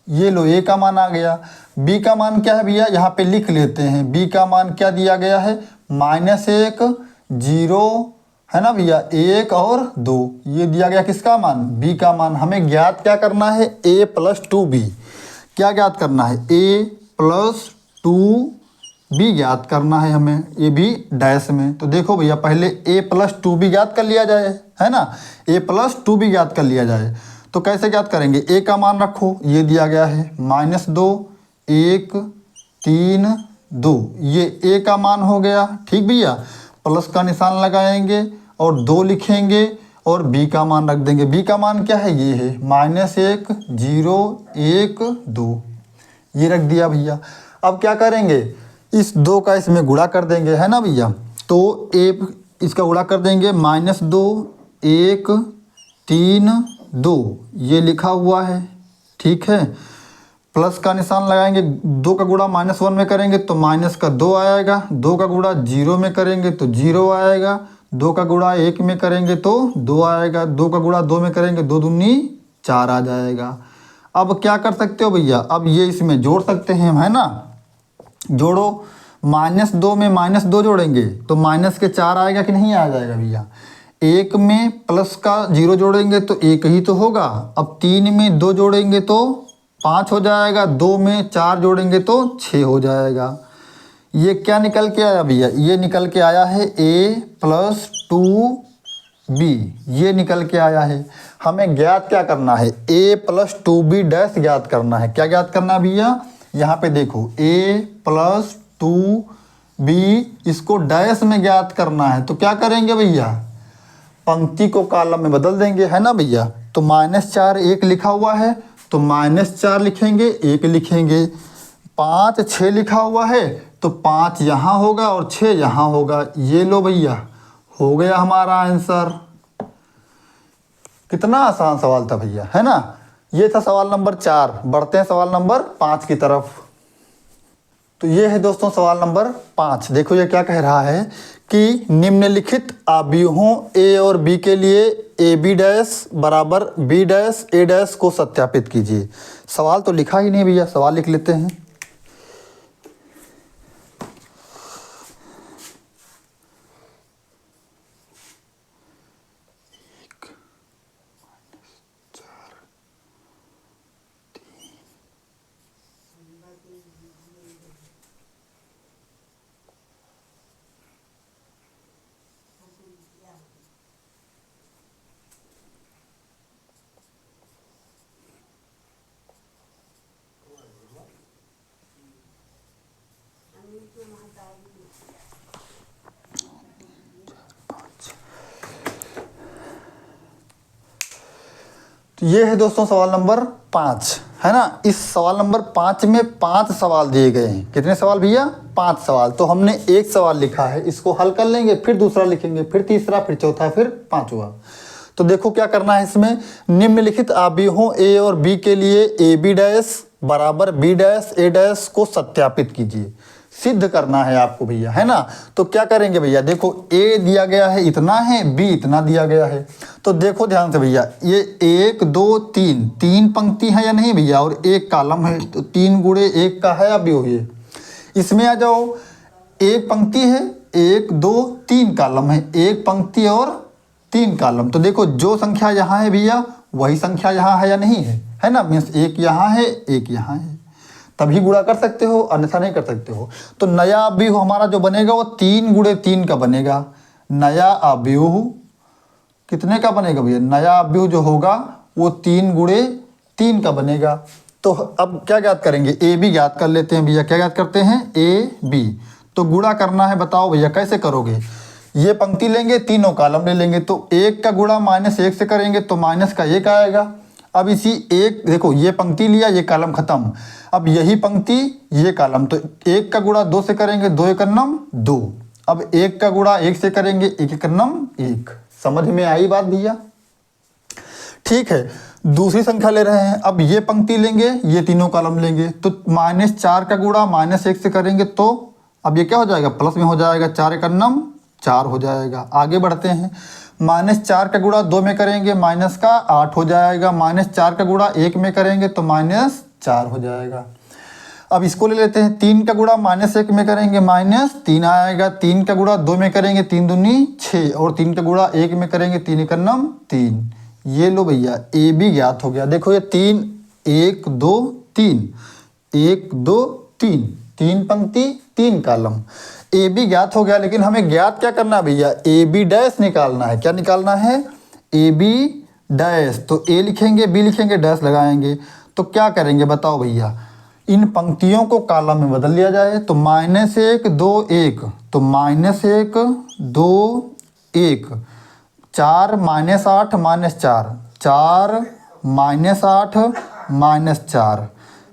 S1: ये लो ए का मान आ गया। बी का मान क्या है भैया, यहाँ पे लिख लेते हैं। बी का मान क्या दिया गया है, -1 0 है ना भैया, 1 और 2, ये दिया गया किसका मान, बी का मान। हमें ज्ञात क्या करना है, a + 2b। क्या ज्ञात करना है, a + 2b ज्ञात करना है हमें, ये भी डैश में। तो देखो भैया पहले a + 2b ज्ञात कर लिया जाए, है ना, a + 2b ज्ञात कर लिया जाए। तो कैसे ज्ञात करेंगे, a का मान रखो, ये दिया गया है -2 1 3 2, ये a का मान हो गया, ठीक भैया। प्लस का निशान लगाएंगे और 2 लिखेंगे और b का मान रख देंगे। b का मान क्या है, ये है -1 0 1 2, ये रख दिया भैया। अब क्या करेंगे, इस 2 का इसमें गुणा कर देंगे, है ना भैया। तो a इसका गुणा कर देंगे, -2 1 3 2, ये लिखा हुआ है, ठीक है। प्लस का निशान लगाएंगे, 2 का गुणा -1 में करेंगे तो माइनस का 2 आएगा, 2 का गुणा 0 में करेंगे तो 0 आएगा, 2 का गुणा 1 में करेंगे तो 2 आएगा, 2 का गुणा 2 में करेंगे 2 दूनी 4 आ जाएगा। अब क्या कर सकते हो भैया, अब ये इसमें जोड़ सकते हैं, है ना। जोड़ो, -2 में -2 जोड़ेंगे तो माइनस के 4 आएगा कि नहीं आ जाएगा भैया। 1 में प्लस का 0 जोड़ेंगे तो 1 ही तो होगा। अब 3 में 2 जोड़ेंगे तो 5 हो जाएगा, 2 में 4 जोड़ेंगे तो 6 हो जाएगा। ये क्या निकल के आया भैया, ये निकल के आया है a + 2b, ये निकल के आया है। हमें ज्ञात क्या करना है, a + 2b डैश ज्ञात करना है। क्या ज्ञात करना है भैया, यहाँ पे देखो a + 2b, इसको डैश में ज्ञात करना है। तो क्या करेंगे भैया, पंक्ति को कॉलम में बदल देंगे, है ना भैया। तो -4 1 लिखा हुआ है तो -4 लिखेंगे, 1 लिखेंगे। 5 6 लिखा हुआ है तो 5 यहाँ होगा और 6 यहाँ होगा। ये लो भैया, हो गया हमारा आंसर। कितना आसान सवाल था भैया, है ना। ये था सवाल नंबर 4। बढ़ते हैं सवाल नंबर 5 की तरफ। तो ये है दोस्तों सवाल नंबर 5। देखो ये क्या कह रहा है कि निम्नलिखित आव्यूहों a और b के लिए AB डैश बराबर B डैश A डैश को सत्यापित कीजिए। सवाल तो लिखा ही नहीं भैया, सवाल लिख लेते हैं। तो ये है दोस्तों सवाल नंबर 5, है ना। इस सवाल नंबर 5 में 5 सवाल दिए गए हैं। कितने सवाल भैया, 5 सवाल। तो हमने एक सवाल लिखा है, इसको हल कर लेंगे, फिर दूसरा लिखेंगे, फिर तीसरा, फिर चौथा, फिर 5वां। तो देखो क्या करना है इसमें, निम्नलिखित आव्यूहों a और b के लिए AB डैश बराबर B डैश A डैश को सत्यापित कीजिए। सिद्ध करना है आपको भैया, है ना। तो क्या करेंगे भैया, देखो a दिया गया है इतना है, b इतना दिया गया है। तो देखो ध्यान से भैया, ये 1 2 3 पंक्ति है या नहीं भैया, और 1 कॉलम है। तो 3 गुणे 1 का है अब ये, इसमें आ जाओ। 1 पंक्ति है, 1 2 3 कॉलम है, 1 पंक्ति और 3 कॉलम। तो देखो जो संख्या यहाँ है भैया वही संख्या यहाँ है या नहीं है ना। मीन्स 1 यहाँ है, 1 यहाँ है, तभी गुणा कर सकते हो, अन्यथा नहीं कर सकते हो। तो नया अवयव हमारा जो बनेगा वो 3 गुणे 3 का बनेगा। नया अवयव कितने का बनेगा भैया, नया अवयव जो होगा वो 3 गुणे 3 का बनेगा। तो अब क्या ज्ञात करेंगे, ए बी ज्ञात कर लेते हैं भैया। क्या ज्ञात करते हैं, ए बी। तो गुणा करना है, बताओ भैया कैसे करोगे। ये पंक्ति लेंगे, तीनों कॉलम ले लेंगे। तो 1 का गुणा -1 से करेंगे तो माइनस का 1 आएगा। अब इसी 1 देखो, ये पंक्ति लिया, ये कॉलम खत्म। अब यही पंक्ति, ये कॉलम, तो 1 का गुणा 2 से करेंगे, 2 1 9 2। अब 1 का गुणा 1 से करेंगे, 1 1 नम 1। समझ में आई बात भैया? ठीक है, दूसरी संख्या ले रहे हैं। अब ये पंक्ति लेंगे, ये तीनों कॉलम लेंगे, तो -4 का गुणा -1 से करेंगे तो अब ये क्या हो जाएगा, प्लस में हो जाएगा, 4 1 नम 4 हो जाएगा। आगे बढ़ते हैं, -4 का गुणा 2 में करेंगे, माइनस का 8 हो जाएगा। -4 का गुणा 1 में करेंगे तो -4 हो जाएगा। अब इसको ले लेते हैं, 3 का गुणा -1 में करेंगे, -3 आएगा। 3 का गुणा 2 में करेंगे, 3 दूनी 6, और 3 का गुणा 1 में करेंगे, 3 1 नम 3। ये लो भैया, ए भी ज्ञात हो गया। देखो ये 3 1 2 3 1 2 3, 3 पंक्ति 3 कॉलम, ए बी ज्ञात हो गया। लेकिन हमें ज्ञात क्या करना है भैया, ए बी डैश निकालना है। क्या निकालना है, ए बी डैश। तो ए लिखेंगे, बी लिखेंगे, डैश लगाएंगे। तो क्या करेंगे बताओ भैया, इन पंक्तियों को कॉलम में बदल लिया जाए। तो -1 2 1, तो -1 2 1, 4 -8 -4, 4 -8 -4,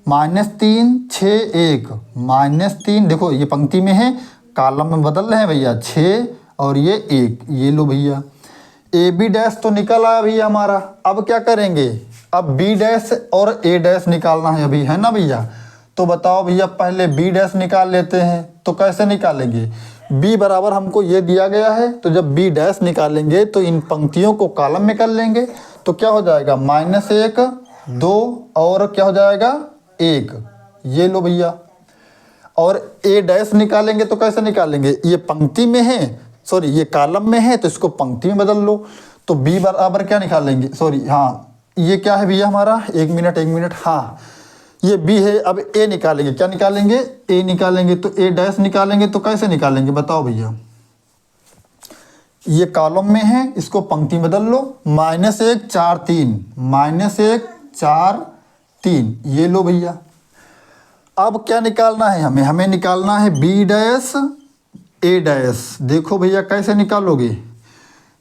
S1: -3 6 1, -3। देखो ये पंक्ति में है, कॉलम में बदल रहे हैं भैया, 6 और ये 1। ये लो भैया, ए बी डैश तो निकल आया भैया हमारा। अब क्या करेंगे, अब बी डैश और ए डैश निकालना है अभी, है ना भैया। तो बताओ भैया, पहले बी डैश निकाल लेते हैं। तो कैसे निकालेंगे, b बराबर हमको ये दिया गया है, तो जब b डैश निकालेंगे तो इन पंक्तियों को कॉलम में कर लेंगे। तो क्या हो जाएगा, -1 2 और क्या हो जाएगा 1। ये लो भैया, और a डैश निकालेंगे तो कैसे निकालेंगे, ये पंक्ति में है, सॉरी ये कॉलम में है, तो इसको पंक्ति में बदल लो। तो b बराबर क्या निकालेंगे, सॉरी हाँ ये क्या है भैया हमारा, 1 मिनट, हाँ ये b है। अब a निकालेंगे, क्या निकालेंगे, a निकालेंगे। तो a डैश निकालेंगे तो कैसे निकालेंगे बताओ भैया, ये कॉलम में है, इसको पंक्ति बदल लो। -1 4 3, -1 4 3। ये लो भैया, अब क्या निकालना है हमें निकालना है b डैश a डैश। देखो भैया कैसे निकालोगे,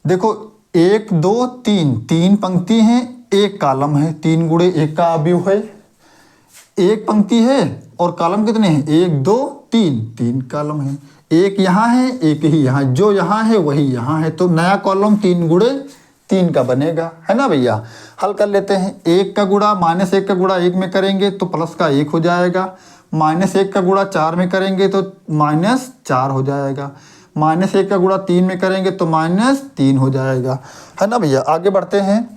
S1: देखो 1 2 3, 3 पंक्ति हैं, 1 कॉलम है, 3 गुणे 1 का अवयव है। 1 पंक्ति है और कॉलम कितने हैं, 1 2 3, 3 कॉलम है। 1 यहाँ है, 1 ही यहाँ, जो यहाँ है वही यहाँ है। तो नया कॉलम 3 गुणे 3 का बनेगा, है ना भैया। हल कर लेते हैं, 1 का गुणा -1 का गुणा 1 में करेंगे तो प्लस का 1 हो जाएगा। -1 का गुणा 4 में करेंगे तो -4 हो जाएगा। -1 का गुणा 3 में करेंगे तो -3 हो जाएगा, है ना भैया। आगे बढ़ते हैं,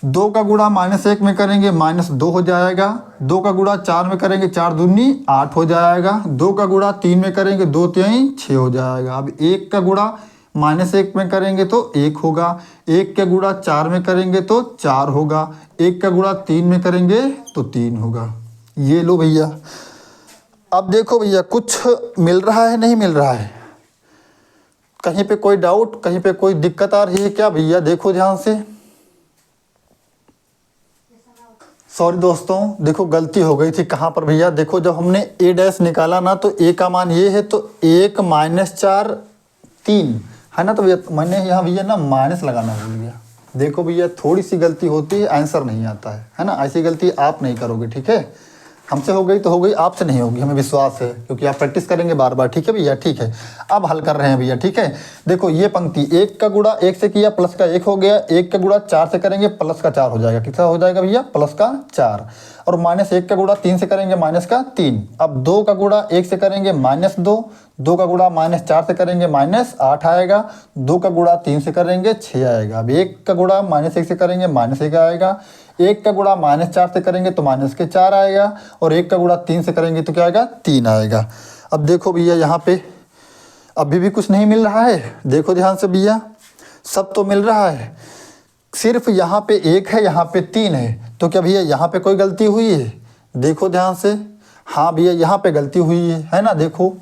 S1: 2 का गुणा -1 में करेंगे -2 हो जाएगा। 2 का गुणा 4 में करेंगे, 4 दूनी 8 हो जाएगा। 2 का गुणा 3 में करेंगे, 2 3 6 हो जाएगा। अब 1 का गुणा -1 में करेंगे तो 1 होगा। 1 का गुणा 4 में करेंगे तो 4 होगा। 1 का गुणा 3 में करेंगे तो 3 होगा। ये लो भैया, अब देखो भैया कुछ मिल रहा है नहीं मिल रहा है, कहीं पे कोई डाउट, कहीं पे कोई दिक्कत आ रही है क्या भैया, देखो ध्यान से। सॉरी दोस्तों, देखो गलती हो गई थी कहाँ पर भैया, देखो जब हमने a डैश निकाला ना तो a का मान ये है, तो 1 -4 3 है ना। तो भैया मैंने यहाँ भैया ना माइनस लगाना भूल गया। देखो भैया थोड़ी सी गलती होती है, आंसर नहीं आता है ना। ऐसी गलती आप नहीं करोगे, ठीक है। हमसे हो गई तो हो गई, आपसे नहीं होगी, हमें विश्वास है, क्योंकि आप प्रैक्टिस करेंगे बार बार, ठीक है भैया। ठीक है, अब हल कर रहे हैं भैया, ठीक है। देखो ये पंक्ति 1 का गुणा 1 से किया, प्लस का 1 हो गया। 1 का गुणा 4 से करेंगे, प्लस का 4 हो जाएगा। कितना हो जाएगा भैया, प्लस का 4। और -1 का गुणा 3 से करेंगे, माइनस का 3। अब 2 का गुणा 1 से करेंगे -2। 2 का गुणा -4 से करेंगे -8 आएगा। 2 का गुणा 3 से करेंगे 6 आएगा। अब 1 का गुणा -1 से करेंगे -1 आएगा। 1 का गुणा -4 से करेंगे तो -4 आएगा। और 1 का गुणा 3 से करेंगे तो क्या आएगा, 3 आएगा। अब देखो भैया यहाँ पे अभी भी कुछ नहीं मिल रहा है, देखो ध्यान से भैया, सब तो मिल रहा है, सिर्फ यहाँ पे 1 है, यहाँ पे 3 है। तो क्या भैया यहाँ पे कोई गलती हुई है, देखो ध्यान से। हाँ भैया यहाँ पे गलती हुई है ना। देखो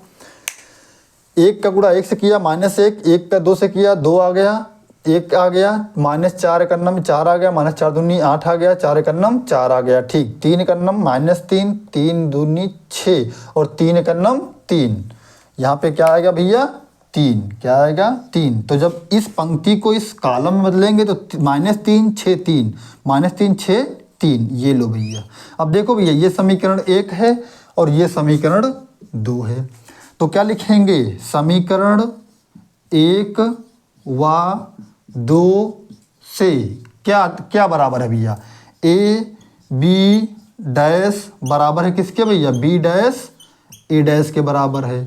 S1: 1 का गुणा 1 से किया -1, 1 का 2 से किया 2 आ गया, 1 आ गया, -4 एकन्नम 4 आ गया, -4 दूनी 8 आ गया, 4 एकन्नम 4 आ गया। ठीक, 3 एकन्नम -3, 3 दूनी 6 और 3 एकन्नम 3। यहाँ पे क्या आएगा भैया, 3। क्या आएगा, 3। तो जब इस पंक्ति को इस कॉलम में बदलेंगे तो -3 6 3, -3 6 3। ये लो भैया, अब देखो भैया ये समीकरण 1 है और ये समीकरण 2 है। तो क्या लिखेंगे, समीकरण एक व दो से क्या क्या बराबर है भैया, ए बी डैश बराबर है किसके भैया, बी डैश ए डैश के बराबर है।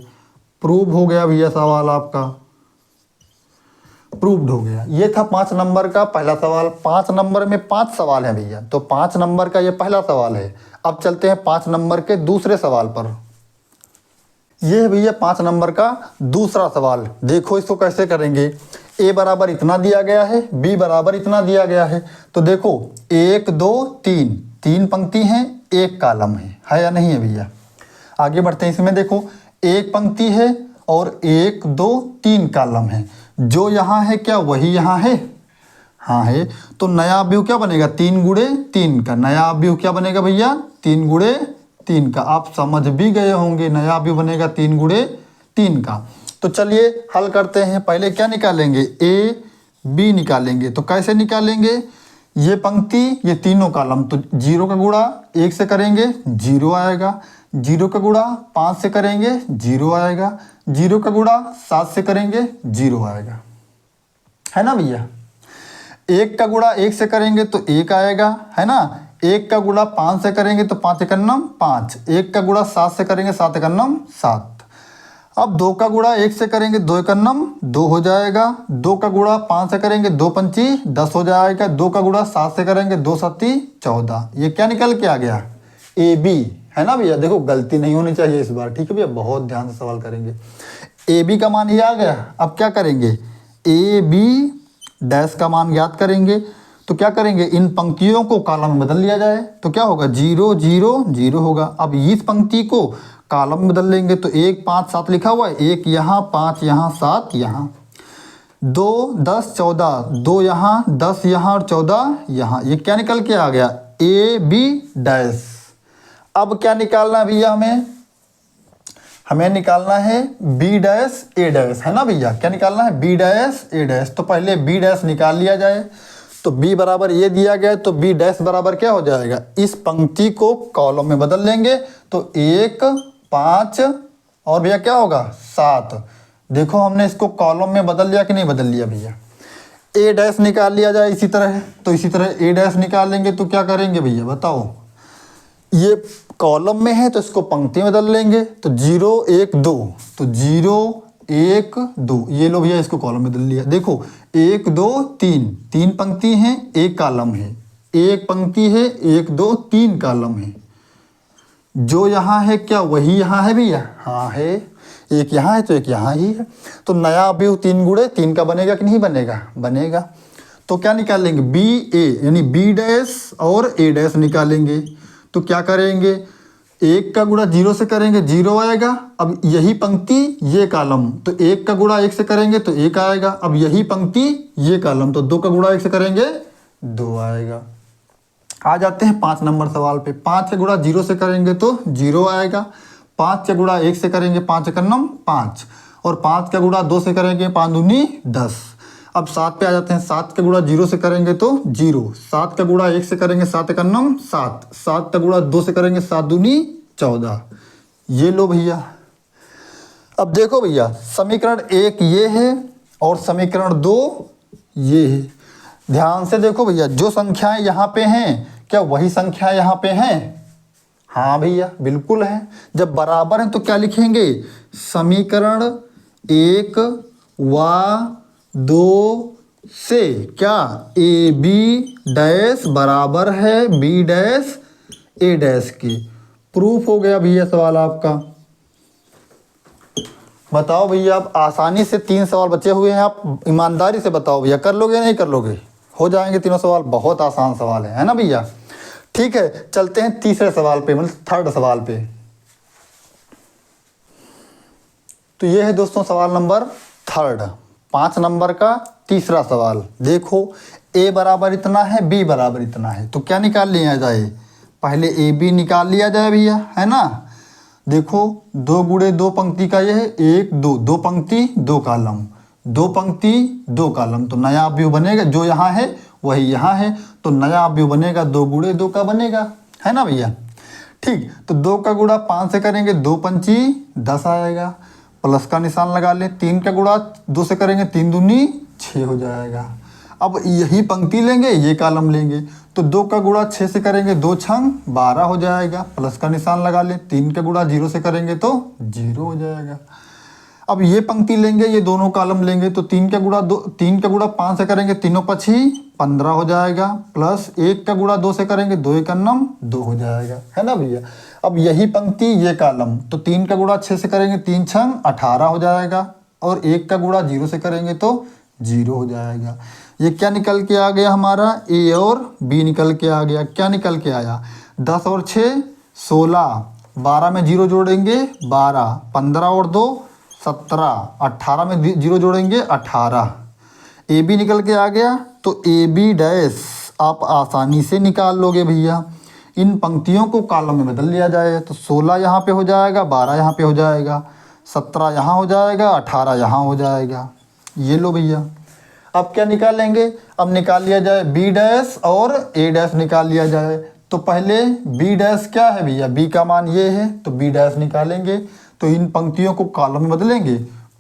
S1: प्रूव हो गया भैया, सवाल आपका प्रूव्ड हो गया। ये था 5 नंबर का पहला सवाल। 5 नंबर में 5 सवाल है भैया, तो 5 नंबर का ये पहला सवाल है। अब चलते हैं 5 नंबर के दूसरे सवाल पर। ये है भैया 5 नंबर का दूसरा सवाल। देखो इसको कैसे करेंगे। ए बराबर इतना दिया गया है, बी बराबर इतना दिया गया है। तो देखो 1 2 3, 3 पंक्ति हैं, 1 कॉलम है या नहीं है भैया। आगे बढ़ते हैं। इसमें देखो 1 पंक्ति है और 1 2 3 कॉलम है। जो यहाँ है क्या वही यहाँ है, हाँ है। तो नया अवयव क्या बनेगा, 3 गुणे 3 का। नया अवयव क्या बनेगा भैया, 3 गुणे 3 का। आप समझ भी गए होंगे, नया अवयव बनेगा 3 गुणे 3 का। तो चलिए हल करते हैं। पहले क्या निकालेंगे, ए बी निकालेंगे। तो कैसे निकालेंगे, ये पंक्ति ये तीनों कॉलम, तो 0 का गुणा 1 से करेंगे 0 आएगा, 0 का गुणा 5 से करेंगे 0 आएगा, 0 का गुणा 7 से करेंगे 0 आएगा, है ना भैया। 1 का गुणा 1 से करेंगे तो 1 आएगा, है ना। 1 का गुणा 5 से करेंगे तो 5 एकन्नम 5। 1 का गुणा 7 से करेंगे 7 एकन्नम 7। अब 2 का गुणा 1 से करेंगे 2 एकन्नम 2 हो जाएगा। 2 का गुणा 5 से करेंगे 2 पंची 10 हो जाएगा। 2 का गुणा 7 से करेंगे 2 सत्ती 14। ये क्या निकल के आ गया, ए बी, है ना भैया। देखो गलती नहीं होनी चाहिए इस बार, ठीक है भैया। बहुत ध्यान से सवाल करेंगे। ए बी का मान ये आ गया। अब क्या करेंगे, ए बी डैश का मान ज्ञात करेंगे। तो क्या करेंगे, इन पंक्तियों को कॉलम में बदल लिया जाए। तो क्या होगा, 0 0 0 होगा। अब इस पंक्ति को कॉलम में बदल लेंगे। तो 1 5 7 लिखा हुआ है, 1 यहाँ 5 यहाँ 7 यहाँ, 2 10 14, 2 यहाँ 10 यहाँ और 14 यहाँ। ये क्या निकल के आ गया, ए बी डैश। अब क्या निकालना है भैया, हमें निकालना है बी डैश ए डैश, है ना भैया। क्या निकालना है, बी डैश ए डैश। तो पहले बी डैश निकाल लिया जाए। तो बी बराबर ये दिया गया है, तो बी डैश बराबर क्या हो जाएगा, इस पंक्ति को कॉलम में बदल लेंगे। तो 1 5 और भैया क्या होगा 7। देखो हमने इसको कॉलम में बदल लिया कि नहीं बदल लिया भैया। ए डैश निकाल लिया जाए इसी तरह। तो इसी तरह ए डैश निकाल लेंगे। तो क्या करेंगे भैया बताओ, ये कॉलम में है तो इसको पंक्ति में बदल लेंगे। तो 0 1 2, तो 0 1 2, ये लो भैया इसको कॉलम में बदल लिया। देखो 1 2 3, 3 पंक्ति हैं 1 कॉलम है, 1 पंक्ति है 1 2 3 कॉलम है। जो यहाँ है क्या वही यहाँ है भैया, हाँ है। एक यहाँ है तो एक यहाँ ही है। तो नया अवयव 3 गुणे 3 का बनेगा कि नहीं बनेगा, बनेगा। तो क्या निकालेंगे, बी ए यानी बी डैश और ए डैश निकालेंगे। तो क्या करेंगे, 1 का गुणा 0 से करेंगे 0 आएगा। अब यही पंक्ति ये कॉलम, तो 1 का गुणा 1 से करेंगे तो 1 आएगा। अब यही पंक्ति ये कॉलम, तो 2 का गुणा 1 से करेंगे 2 आएगा। आ जाते हैं 5 नंबर सवाल पे। 5 का गुणा 0 से करेंगे तो 0 आएगा। 5 का गुणा 1 से करेंगे 5 एकन्नम 5, और 5 का गुणा 2 से करेंगे 5 दूनी 10। अब 7 पे आ जाते हैं। 7 का गुणा 0 से करेंगे तो 0, 7 का गुणा 1 से करेंगे 7 एकन्नम 7, 7 का गुणा 2 से करेंगे 7 दूनी 14। ये लो भैया। अब देखो भैया समीकरण 1 ये है और समीकरण 2 ये है। ध्यान से देखो भैया, जो संख्याएं यहाँ पे हैं क्या वही संख्याएं यहाँ पे हैं, हाँ भैया बिल्कुल है। जब बराबर हैं तो क्या लिखेंगे, समीकरण 1 व 2 से क्या ए बी डैश बराबर है बी डैश ए डैश के। प्रूफ हो गया भैया सवाल आपका। बताओ भैया, आप आसानी से 3 सवाल बचे हुए हैं, आप ईमानदारी से बताओ भैया, कर लोगे नहीं कर लोगे, हो जाएंगे तीनों सवाल। बहुत आसान सवाल है ना भैया। ठीक है, चलते हैं तीसरे सवाल पे, मतलब थर्ड सवाल पे। तो ये है दोस्तों सवाल नंबर 3, 5 नंबर का तीसरा सवाल। देखो ए बराबर इतना है, बी बराबर इतना है। तो क्या निकाल लिया जाए, पहले ए बी निकाल लिया जाए भैया, है ना। देखो 2 गुणे 2 पंक्ति का ये है 1 2, 2 पंक्ति 2 कॉलम, 2 पंक्ति 2 कॉलम। तो नया अवयव बनेगा, जो यहाँ है वही यहाँ है। तो नया अवयव बनेगा 2 गुणे 2 का बनेगा, है ना भैया। ठीक, तो 2 का गुणा 5 से करेंगे 2 पंची 10 आएगा। प्लस का निशान लगा लें। 3 का गुणा 2 से करेंगे 3 दूनी 6 हो जाएगा। अब यही पंक्ति लेंगे, ये कॉलम लेंगे, तो 2 का गुणा 6 से करेंगे 2 छंग 12 हो जाएगा। प्लस का निशान लगा लें। 3 का गुणा 0 से करेंगे तो 0 हो जाएगा। अब ये पंक्ति लेंगे, ये दोनों कॉलम लेंगे, तो 3 का गुणा 5 से करेंगे तीनों पछी 15 हो जाएगा। प्लस 1 का गुणा 2 से करेंगे 2 1 नम 2 हो जाएगा, है ना भैया। अब यही पंक्ति ये कॉलम, तो 3 का गुणा 6 से करेंगे 3 छंग 18 हो जाएगा, और 1 का गुणा 0 से करेंगे तो 0 हो जाएगा। ये क्या निकल के आ गया हमारा, ए और बी निकल के आ गया। क्या निकल के आया, 10 और 6 16, 12 में 0 जोड़ेंगे 12, 15 और 2 17, 18 में 0 जोड़ेंगे 18। ए बी निकल के आ गया, तो ए बी डैश आप आसानी से निकाल लोगे भैया। इन पंक्तियों को कॉलम में बदल लिया जाए, तो 16 यहाँ पे हो जाएगा, 12 यहाँ पे हो जाएगा, 17 यहाँ हो जाएगा, 18 यहाँ हो जाएगा। ये लो भैया। अब क्या निकालेंगे, अब निकाल लिया जाए बी डैश और ए डैश निकाल लिया जाए। तो पहले बी डैश क्या है भैया, बी का मान ये है, तो बी डैश निकालेंगे। तो इन पंक्तियों को कॉलम में बदलेंगे,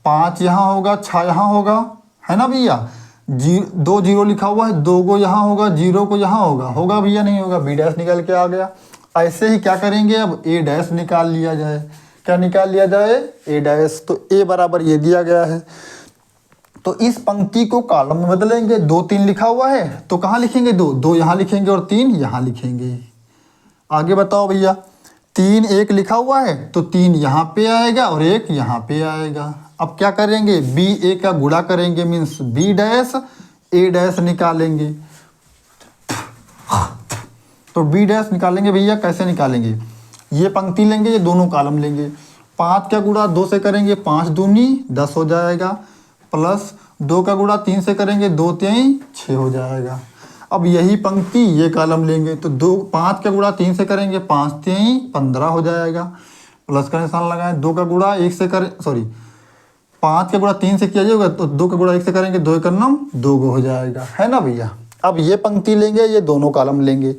S1: 5 यहाँ होगा, 6 यहाँ होगा, है ना भैया। 2 0 लिखा हुआ है, 2 को यहाँ होगा, 0 को यहाँ होगा भैया, नहीं होगा, बी डैश निकल के आ गया। ऐसे ही क्या करेंगे, अब ए डैश निकाल लिया जाए। क्या निकाल लिया जाए, ए डैश। तो ए बराबर ये दिया गया है, तो इस पंक्ति को कॉलम में बदलेंगे। 2 3 लिखा हुआ है, तो कहाँ लिखेंगे, 2 यहाँ लिखेंगे और 3 यहाँ लिखेंगे। आगे बताओ भैया, 3 1 लिखा हुआ है, तो 3 यहाँ पे आएगा और 1 यहाँ पे आएगा। अब क्या करेंगे, बी ए का गुणा करेंगे, मीन्स बी डैश ए डैश निकालेंगे। तो बी डैश निकालेंगे भैया, कैसे निकालेंगे, ये पंक्ति लेंगे, ये दोनों कॉलम लेंगे। 5 का गुणा 2 से करेंगे 5 दूनी 10 हो जाएगा। प्लस 2 का गुणा 3 से करेंगे 2 3 6 हो जाएगा। अब यही पंक्ति ये कॉलम लेंगे, तो 5 का गुणा 3 से करेंगे 5 3 15 हो जाएगा। प्लस का निशान लगाएं। 2 का गुणा 1 से करें, 5 का गुणा 3 से किया जाएगा, तो 2 का गुणा 1 से करेंगे 2 1 नम 2 हो जाएगा, है ना भैया। अब ये पंक्ति लेंगे, ये दोनों कॉलम लेंगे,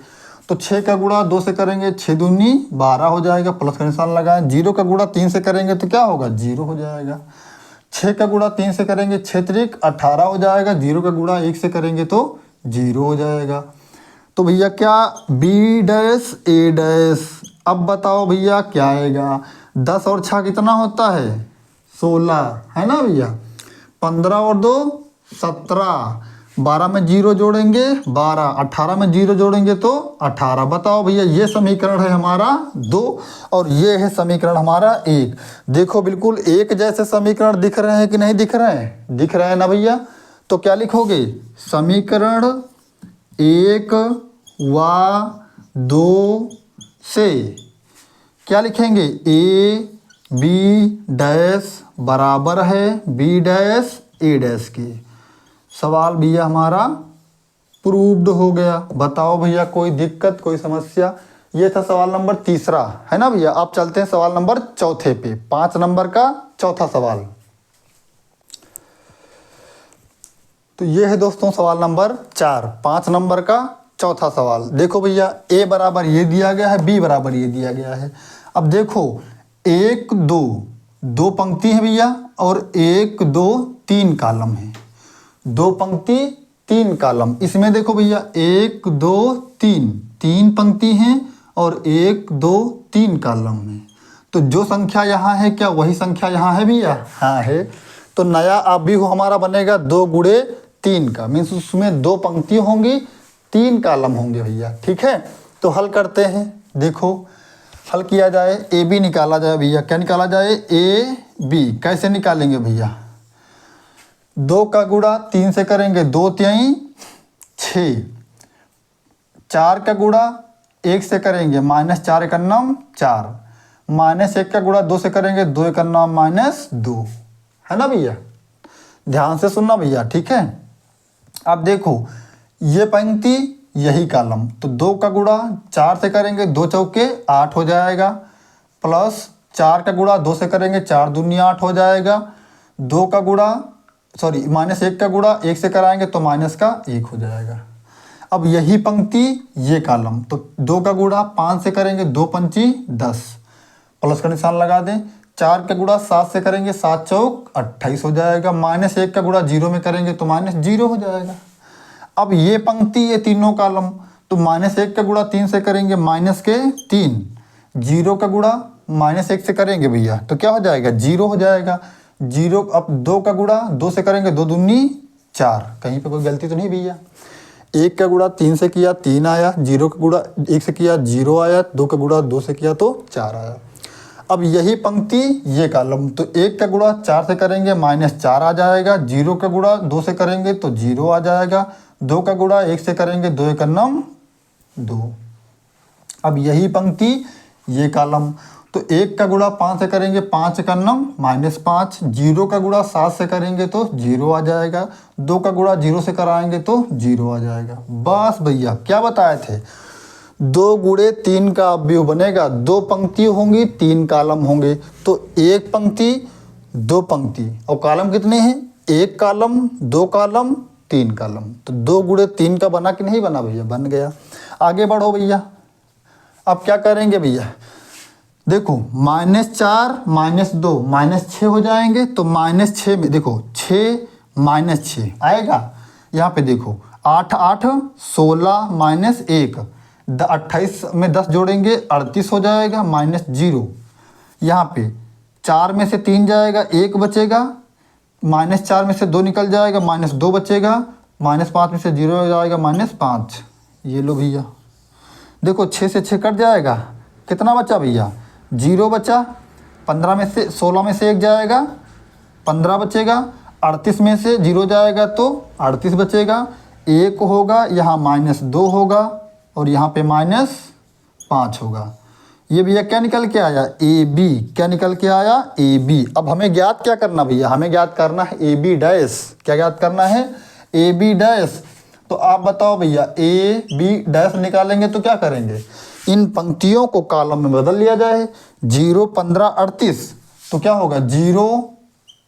S1: तो 6 का गुणा 2 से करेंगे 6 दूनी 12 हो जाएगा। प्लस का निशान लगाएं। 0 का गुणा 3 से करेंगे तो क्या होगा, 0 हो जाएगा। 6 का गुणा 3 से करेंगे 6 3 18 हो जाएगा। 0 का गुणा 1 से करेंगे तो 0 हो जाएगा। तो भैया क्या, बी डैश ए डैश। अब बताओ भैया क्या आएगा, 10 और 6 कितना होता है, 16, है ना भैया। 15 और 2 17, 12 में 0 जोड़ेंगे 12, 18 में 0 जोड़ेंगे तो 18। बताओ भैया, ये समीकरण है हमारा 2 और ये है समीकरण हमारा 1। देखो बिल्कुल एक जैसे समीकरण दिख रहे हैं कि नहीं दिख रहे हैं, दिख रहे हैं ना भैया। तो क्या लिखोगे, समीकरण 1 व 2 से क्या लिखेंगे, ए बी डैश बराबर है बी डैश ए डैश के। सवाल भैया हमारा प्रूव्ड हो गया। बताओ भैया कोई दिक्कत, कोई समस्या। ये था सवाल नंबर 3, है ना भैया। आप चलते हैं सवाल नंबर 4 पे, 5 नंबर का चौथा सवाल। तो ये है दोस्तों सवाल नंबर 4, 5 नंबर का चौथा सवाल। देखो भैया, ए बराबर ये दिया गया है, बी बराबर ये दिया गया है। अब देखो 1 2 2 पंक्ति है भैया, और 1 2 3 कॉलम है। 2 पंक्ति 3 कॉलम। इसमें देखो भैया 1 2 3 3 पंक्ति हैं और 1 2 3 कॉलम है। तो जो संख्या यहाँ है क्या वही संख्या यहाँ है भैया, हाँ है। तो नया आप भी हो हमारा बनेगा 2 गुणे 3 का, मीन्स उसमें 2 पंक्ति होंगी 3 कॉलम होंगे भैया, ठीक है। तो हल करते हैं। देखो हल किया जाए, ए बी निकाला जाए भैया। क्या निकाला जाए, ए बी। कैसे निकालेंगे भैया, 2 का गुणा 3 से करेंगे 2 3 6, 4 का गुणा 1 से करेंगे -4 1 9 4, -1 का गुणा 2 से करेंगे 2 1 9 -2, है ना भैया। ध्यान से सुनना भैया, ठीक है। अब देखो ये पंक्ति यही कॉलम, तो 2 का गुणा 4 से करेंगे 2 चौके 8 हो जाएगा। प्लस 4 का गुणा 2 से करेंगे 4 दूनी 8 हो जाएगा। 2 का गुणा -1 का गुणा 1 से कराएंगे तो -1 हो जाएगा। अब यही पंक्ति ये कॉलम, तो 2 का गुणा 5 से करेंगे 2 पंची 10, प्लस का निशान लगा दें। 4 का गुणा 7 से करेंगे 7 चौक 28 हो जाएगा। -1 का गुणा 0 में करेंगे तो -0 हो जाएगा। अब ये पंक्ति ये तीनों कॉलम, तो -1 का गुणा 3 से करेंगे -3, 0 का गुणा -1 से करेंगे भैया तो क्या हो जाएगा 0 हो जाएगा। 0 अब 2 का गुणा 2 से करेंगे 2 दूनी 4, कहीं पे कोई गलती तो नहीं भैया। 1 का गुणा 3 से किया 3 आया, 0 का गुणा 1 से किया 0 आया, 2 का गुणा 2 से किया तो 4 आया। अब यही पंक्ति ये कॉलम, तो 1 का गुणा 4 से करेंगे -4 आ जाएगा, 0 का गुणा 2 से करेंगे तो 0 आ जाएगा, 2 का गुणा 1 से करेंगे 2 1 9 2। अब यही पंक्ति ये कॉलम, तो 1 का गुणा 5 से करेंगे 5 1 9 -5, 0 का गुणा 7 से करेंगे तो 0 आ जाएगा, 2 का गुणा 0 से कराएंगे तो 0 आ जाएगा। बस भैया क्या बताए थे, 2 गुणे 3 का अवयव बनेगा, 2 पंक्ति होंगी 3 कॉलम होंगे, तो 1 पंक्ति 2 पंक्ति, और कॉलम कितने हैं 1 कॉलम 2 कॉलम 3 कॉलम, तो 2 गुणे 3 का बना कि नहीं बना भैया, बन गया। आगे बढ़ो भैया, अब क्या करेंगे भैया, देखो -4 -2 -6 हो जाएंगे, तो -6 में देखो 6 -6 आएगा, यहाँ पे देखो 8 8 16 -1, 28 में 10 जोड़ेंगे 38 हो जाएगा, -0, यहाँ पे 4 में से 3 जाएगा 1 बचेगा, -4 में से 2 निकल जाएगा -2 बचेगा, -5 में से 0 हो जाएगा -5। ये लो भैया देखो 6 से 6 कट जाएगा, कितना बचा भैया 0 बचा, 15 में से 16 में से 1 जाएगा 15 बचेगा, 38 में से 0 जाएगा तो 38 बचेगा, 1 होगा, यहाँ -2 होगा और यहाँ पे -5 होगा। ये भैया क्या निकल के आया AB, क्या निकल के आया AB। अब हमें ज्ञात क्या करना भैया, हमें ज्ञात करना है AB डैश, क्या ज्ञात करना है AB डैश। तो आप बताओ भैया AB डैश निकालेंगे तो क्या करेंगे, इन पंक्तियों को कॉलम में बदल लिया जाए, 0 15 38, तो क्या होगा 0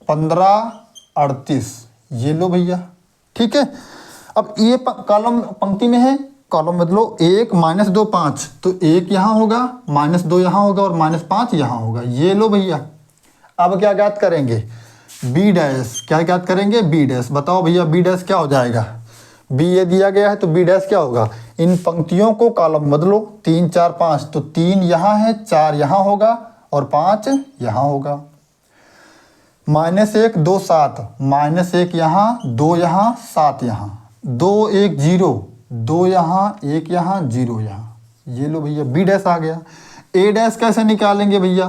S1: 15 38, ये लो भैया ठीक है। अब ये कॉलम पंक्ति में है, कॉलम बदलो 1 -2 5, तो 1 यहाँ होगा, -2 यहाँ होगा और -5 यहाँ होगा, ये लो भैया। अब क्या ज्ञात करेंगे B डैश, क्या ज्ञात करेंगे B डैश। बताओ भैया B डैश क्या हो जाएगा, B ये दिया गया है तो B डैश क्या होगा, इन पंक्तियों को कॉलम बदलो 3 4 5, तो 3 यहाँ है 4 यहाँ होगा और 5 यहाँ होगा। -1 2 7, -1 यहाँ 2 यहाँ 7 यहाँ, 2 1 0, 2 यहाँ 1 यहाँ 0 यहाँ, ये लो भैया B डैश आ गया। A डैश कैसे निकालेंगे भैया,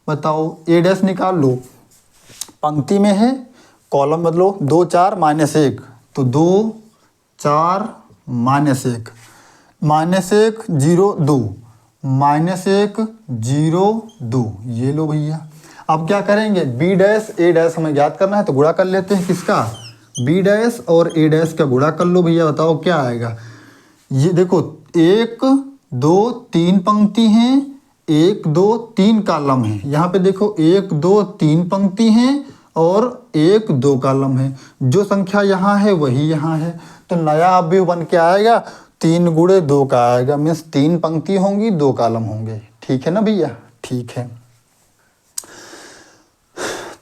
S1: बताओ A डैश निकाल लो, पंक्ति में है कॉलम बदलो 2 4 -1, तो 2 4 -1, -1 0 2, -1 0 2, ये लो भैया। अब क्या करेंगे B डैश A डैश हमें ज्ञात करना है, तो गुणा कर लेते हैं किसका, B डैश और A डैश का गुणा कर लो भैया। बताओ क्या आएगा, ये देखो 1 2 3 पंक्ति हैं, 1 2 3 कॉलम है, यहाँ पे देखो 1 2 3 पंक्ति हैं और 1 2 कॉलम है, जो संख्या यहाँ है वही यहाँ है, तो नया अवयव बन के आएगा 3 गुणे 2 का आएगा, मीन्स 3 पंक्ति होंगी 2 कॉलम होंगे। ठीक है ना भैया, ठीक है।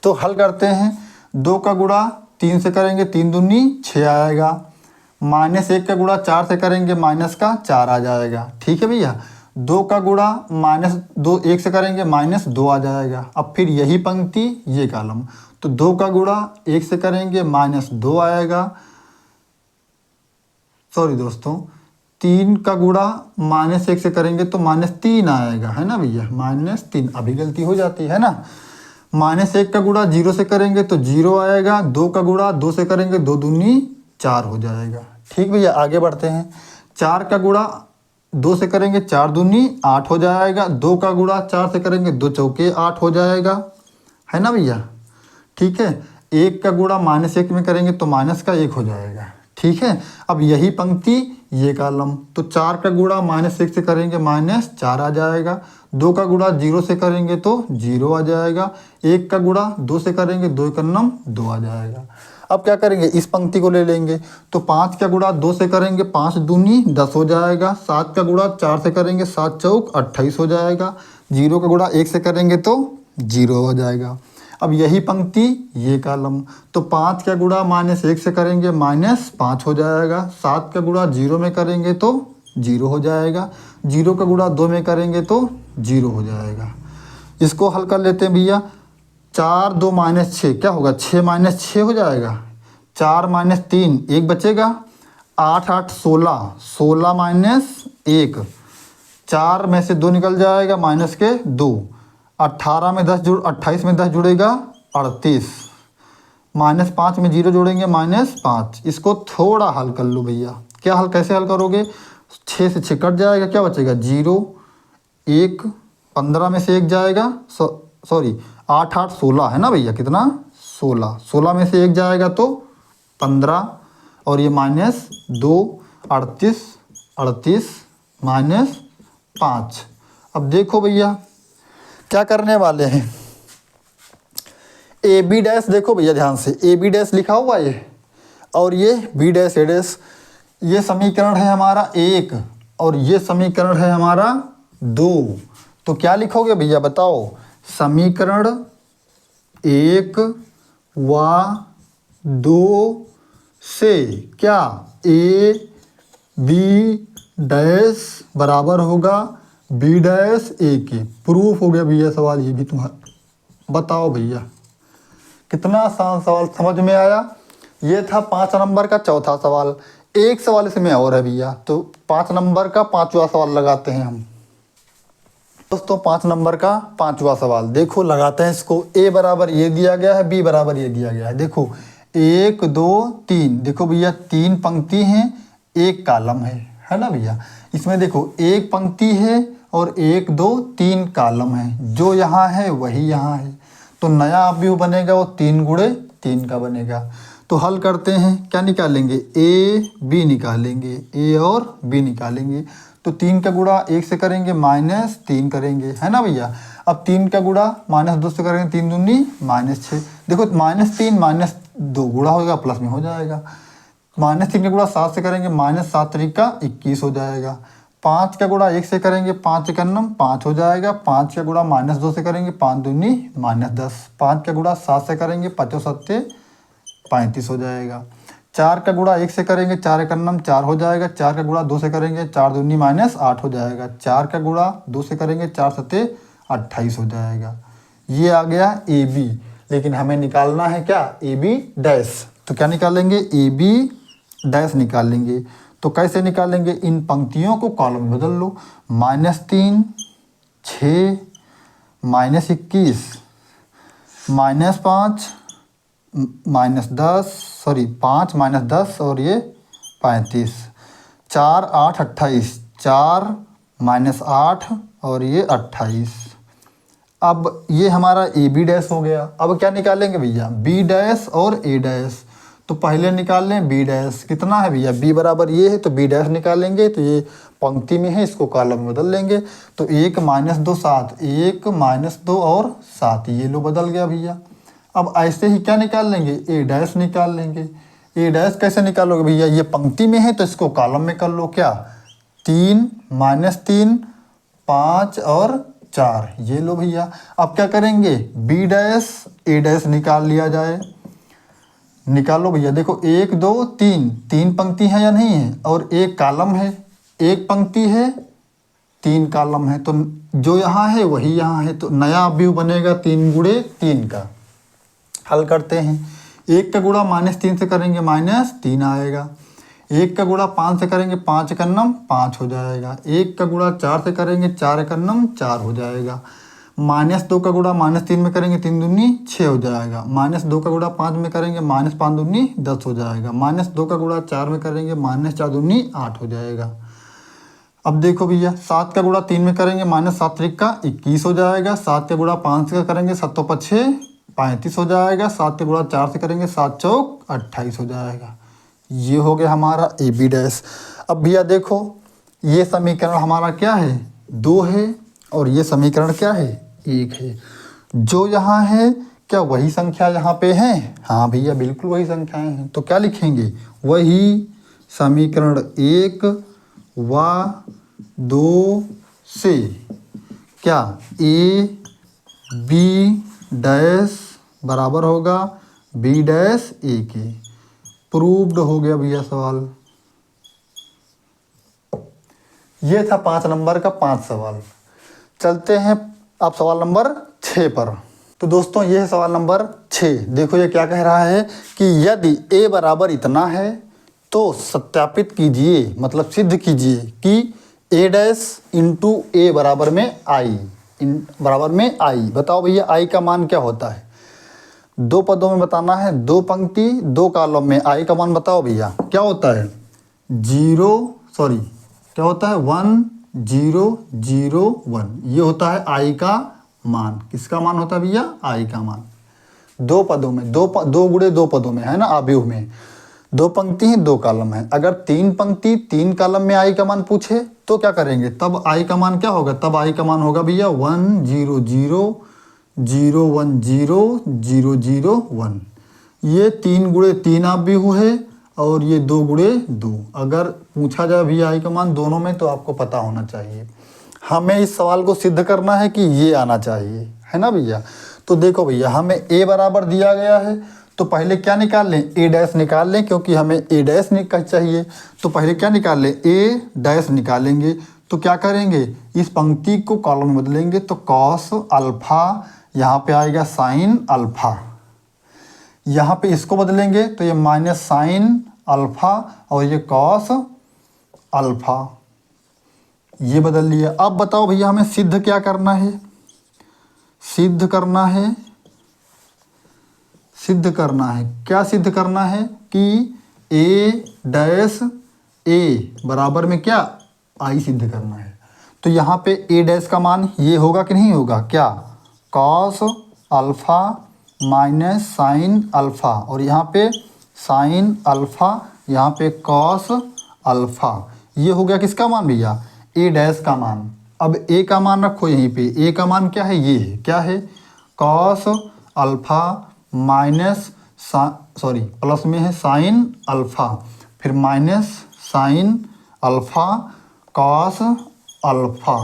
S1: तो हल करते हैं, 2 का गुणा 3 से करेंगे 3 दूनी 6 आएगा, -1 का गुणा 4 से करेंगे -4 आ जाएगा। ठीक है भैया, 2 का गुणा -2 1 से करेंगे -2 आ जाएगा। अब फिर यही पंक्ति ये कॉलम, तो 2 का गुणा 1 से करेंगे -2 आएगा, सॉरी दोस्तों 3 का गुणा -1 से करेंगे तो -3 आएगा, है ना भैया, -3, अभी गलती हो जाती है ना। -1 का गुणा 0 से करेंगे तो 0 आएगा, 2 का गुणा 2 से करेंगे 2 दूनी 4 हो जाएगा। ठीक भैया, आगे बढ़ते हैं, 4 का गुणा 2 से करेंगे 4 दूनी 8 हो जाएगा, 2 का गुणा 4 से करेंगे 2 चौके 8 हो जाएगा, है ना भैया। ठीक है, 1 का गुणा -1 में करेंगे तो -1 हो जाएगा। ठीक है, अब यही पंक्ति ये कॉलम, तो 4 का गुणा -1 से करेंगे -4 आ जाएगा, 2 का गुणा 0 से करेंगे तो 0 आ जाएगा, 1 का गुणा 2 से करेंगे 2 1 9 2 आ जाएगा। अब क्या करेंगे, इस पंक्ति को ले लेंगे, तो 5 का गुणा 2 से करेंगे 5 दूनी 10 हो जाएगा, 7 का गुणा 4 से करेंगे 7 चौक 28 हो जाएगा, 0 का गुणा 1 से करेंगे तो जीरो हो जाएगा। अब यही पंक्ति ये कॉलम, तो 5 का गुणा -1 से करेंगे -5 हो जाएगा। 7 का गुणा 0 में करेंगे तो 0 हो जाएगा। 0 का गुणा 2 में करेंगे तो 0 हो जाएगा। इसको हल कर लेते हैं भैया। 4 2 -6 क्या होगा, 6 -6 हो जाएगा। 4 -3 1 बचेगा। 8 8 16, 16 -1, 4 में से 2 निकल जाएगा, माइनस के 2। 18 में 10 जुड़ 28 में 10 जुड़ेगा 38, -5 में 0 जोड़ेंगे -5। इसको थोड़ा हल कर लो भैया। क्या हल, कैसे हल करोगे, 6 से 6 कट जाएगा, क्या बचेगा 0 1, 15 में से 1 जाएगा, सॉरी 8 8 16 है ना भैया, कितना 16, 16 में से 1 जाएगा तो 15, और ये -2, 38 38 -5। अब देखो भैया क्या करने वाले हैं, ए बी डैश देखो भैया ध्यान से, ए बी डैश लिखा हुआ ये, और ये बी डैश ए डैश। ये समीकरण है हमारा 1 और ये समीकरण है हमारा 2। तो क्या लिखोगे भैया बताओ, समीकरण 1 व 2 से क्या ए बी डैश बराबर होगा बी डैश ए के। प्रूफ हो गया भैया सवाल ये भी तुम्हारा। बताओ भैया कितना आसान सवाल, समझ में आया। ये था 5 नंबर का चौथा सवाल। एक सवाल इसमें और है भैया, तो 5 नंबर का 5वां सवाल लगाते हैं हम दोस्तों। 5 नंबर का 5वां सवाल देखो, लगाते हैं इसको। ए बराबर ये दिया गया है, बी बराबर ये दिया गया है। देखो 1 2 3, देखो भैया 3 पंक्ति हैं, 1 कॉलम है ना भैया। इसमें देखो 1 पंक्ति है और 1 2 3 कॉलम है, जो यहाँ है वही यहाँ है। तो नया अवयव बनेगा वो 3 गुणे 3 का बनेगा। तो हल करते हैं, क्या निकालेंगे, ए बी निकालेंगे, ए और बी निकालेंगे। तो 3 का गुणा 1 से करेंगे -3 करेंगे, है ना भैया। अब 3 का गुणा -2 से करेंगे, 3 दूनी -6। देखो -3 -2 गुणा होगा, प्लस में हो जाएगा। -3 का गुणा 7 से करेंगे, -7 तरीका 21 हो जाएगा। 5 का गुणा 1 से करेंगे, 5 एकन्नम 5 हो जाएगा। 5 का गुणा -2 से करेंगे, 5 दूनी -10। 5 का गुणा 7 से करेंगे, 5 7 35 हो जाएगा। 4 का गुणा 1 से करेंगे, 4 एकन्नम 4 हो जाएगा। 4 का गुणा 2 से करेंगे, 4 दूनी -8 हो जाएगा। 4 का गुणा 2 से करेंगे, 4 7 28 हो जाएगा। ये आ गया ए बी, लेकिन हमें निकालना है क्या, ए बी डैश। तो क्या निकालेंगे, ए बी डैश निकालेंगे। तो कैसे निकालेंगे, इन पंक्तियों को कॉलम में बदल लो। -3 6 -21 -5 -10, सॉरी 5 -10 और ये 35। 4 8 28, 4 -8 और ये 28। अब ये हमारा ए बी डैश हो गया। अब क्या निकालेंगे भैया, बी डैश और ए डैश। तो पहले निकाल लें बी डैश, कितना है भैया, बी बराबर ये है तो बी डैश निकालेंगे। तो ये पंक्ति में है, इसको कॉलम में बदल लेंगे। तो 1 -2 7, 1 -2 और 7, ये लो बदल गया भैया। अब ऐसे ही क्या निकाल लेंगे, ए डैश निकाल लेंगे। ए डैश कैसे निकालोगे भैया, ये पंक्ति में है तो इसको कॉलम में कर लो। क्या 3 -3 5 और 4, ये लो भैया। अब क्या करेंगे, बी डैश ए डैश निकाल लिया जाए। निकालो भैया, देखो 1 2 3, 3 पंक्ति है या नहीं है, और 1 कॉलम है। 1 पंक्ति है, 3 कॉलम है, तो जो यहाँ है वही यहाँ है। तो नया अवयव बनेगा 3 गुणे 3 का। हल करते हैं। 1 का गुणा -3 से करेंगे, -3 आएगा। 1 का गुणा 5 से करेंगे, 5 एकन्नम 5 हो जाएगा। 1 का गुणा 4 से करेंगे, 4 एकन्नम 4 हो जाएगा। -2 का गुणा -3 में करेंगे, 3 दूनी 6 हो जाएगा। -2 का गुणा 5 में करेंगे, -5 दूनी 10 हो जाएगा। -2 का गुणा 4 में करेंगे, -4 दूनी 8 हो जाएगा। अब देखो भैया 7 का गुणा 3 में करेंगे, -7 तरीका 21 हो जाएगा। 7 का गुणा 5 से करेंगे, 7 5 35 हो जाएगा। 7 का गुणा 4 से करेंगे, 7 चौक 28 हो जाएगा। ये हो गया हमारा ए बी डैश। अब भैया देखो ये समीकरण हमारा क्या है, 2 है, और ये समीकरण क्या है, 1 है। जो यहाँ है क्या वही संख्या यहाँ पे है, हाँ भैया बिल्कुल वही संख्याएं हैं। तो क्या लिखेंगे, वही समीकरण 1 व 2 से क्या ए बी डैश बराबर होगा बी डैश ए के। प्रूव्ड हो गया भैया सवाल। ये था 5 नंबर का 5 सवाल। चलते हैं अब सवाल नंबर 6 पर। तो दोस्तों ये है सवाल नंबर 6। देखो ये क्या कह रहा है कि यदि a बराबर इतना है तो सत्यापित कीजिए, मतलब सिद्ध कीजिए कि a डैश इंटू ए बराबर में आई, बराबर में आई। बताओ भैया आई का मान क्या होता है? 2 पदों में बताना है, 2 पंक्ति 2 कॉलम में आई का मान बताओ भैया क्या होता है? क्या होता है 1 0 0 1। ये होता है आई का मान। किसका मान होता है भैया? आई का मान। 2 पदों में, 2 गुणे 2 पदों में है ना, आव्यूह में 2 पंक्ति हैं 2 कॉलम है। अगर 3 पंक्ति 3 कॉलम में आई का मान पूछे तो क्या करेंगे? तब आई का मान क्या होगा? तब आई का मान होगा भैया 1 0 0 0 1 0 0 0 1। ये 3 गुणे 3 आव्यूह है और ये 2 गुणे 2। अगर पूछा जाए भैया आई का मान दोनों में तो आपको पता होना चाहिए। हमें इस सवाल को सिद्ध करना है कि ये आना चाहिए, है ना भैया। तो देखो भैया हमें a बराबर दिया गया है तो पहले क्या निकाल लें? a डैश निकाल लें, क्योंकि हमें a डैश चाहिए। तो पहले क्या निकाल लें? a डैश निकालेंगे। तो क्या करेंगे? इस पंक्ति को कॉलम में बदलेंगे तो कॉस अल्फा, यहाँ पे आएगा साइन अल्फा। यहाँ पे इसको बदलेंगे तो ये माइनस साइन अल्फा और ये कॉस अल्फा। ये बदल लिया। अब बताओ भैया हमें सिद्ध क्या करना है? सिद्ध करना है क्या सिद्ध करना है? कि a डैश ए बराबर में क्या? आई सिद्ध करना है। तो यहाँ पे a डैश का मान ये होगा कि नहीं होगा? क्या? Cos alpha minus sine alpha, और यहाँ पे साइन अल्फा, यहाँ पे कॉस अल्फा। ये हो गया किसका मान भैया? a डैश का मान। अब a का मान रखो यहीं पे। a का मान क्या है? ये है, क्या है? कॉस अल्फा माइनस प्लस में है साइन अल्फा, फिर minus sine alpha cos alpha.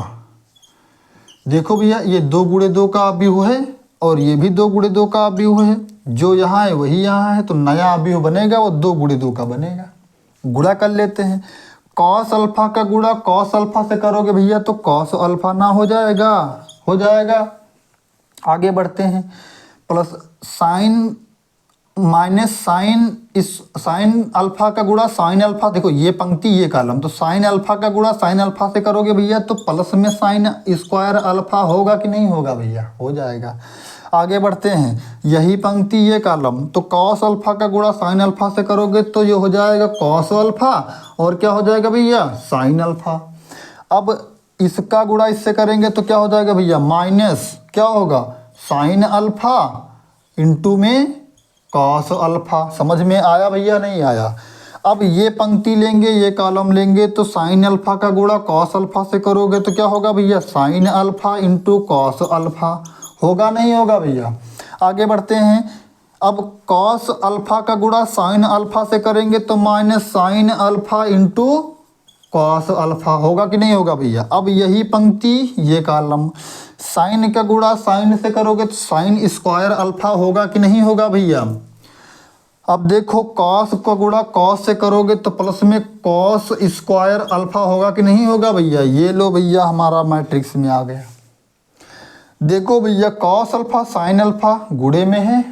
S1: देखो भैया ये 2 गुणे 2 का आव्यूह है और ये भी 2 गुणे 2 का आव्यूह है। जो यहाँ है वही यहाँ है, तो नया आव्यूह बनेगा वो 2 गुणे 2 का बनेगा। गुणा कर लेते हैं। कॉस अल्फा का गुणा कॉस अल्फा से करोगे भैया तो कॉस अल्फा ना हो जाएगा। आगे बढ़ते हैं। Plus sign minus sine alpha का गुणा साइन अल्फा। देखो ये पंक्ति ये कॉलम, तो साइन अल्फा का गुणा साइन अल्फा से करोगे भैया तो प्लस में साइन स्क्वायर अल्फा होगा कि नहीं होगा भैया? हो जाएगा। आगे बढ़ते हैं। यही पंक्ति ये कॉलम, तो कॉस अल्फा का गुणा साइन अल्फा से करोगे तो ये हो जाएगा कॉस अल्फा, और क्या हो जाएगा भैया? Sine alpha. अब इसका गुणा इससे करेंगे तो क्या हो जाएगा भैया? माइनस क्या होगा? साइन अल्फा इंटू में कॉस अल्फा। समझ में आया भैया? नहीं आया? अब ये पंक्ति लेंगे, ये कॉलम लेंगे, तो साइन अल्फा का गुणा कॉस अल्फा से करोगे तो क्या होगा भैया? Sine alpha into cos alpha. होगा नहीं होगा भैया? आगे बढ़ते हैं। अब कॉस अल्फा का गुणा साइन अल्फा से करेंगे तो minus sine alpha into cos alpha. होगा कि नहीं होगा भैया? अब यही पंक्ति ये कॉलम, साइन का गुणा साइन से करोगे तो साइन स्क्वायर अल्फा होगा कि नहीं होगा भैया? अब देखो कॉस का गुणा कॉस से करोगे तो प्लस में कॉस स्क्वायर अल्फा होगा कि नहीं होगा भैया? ये लो भैया हमारा मैट्रिक्स में आ गया। देखो भैया कॉस अल्फा साइन अल्फा गुणे में है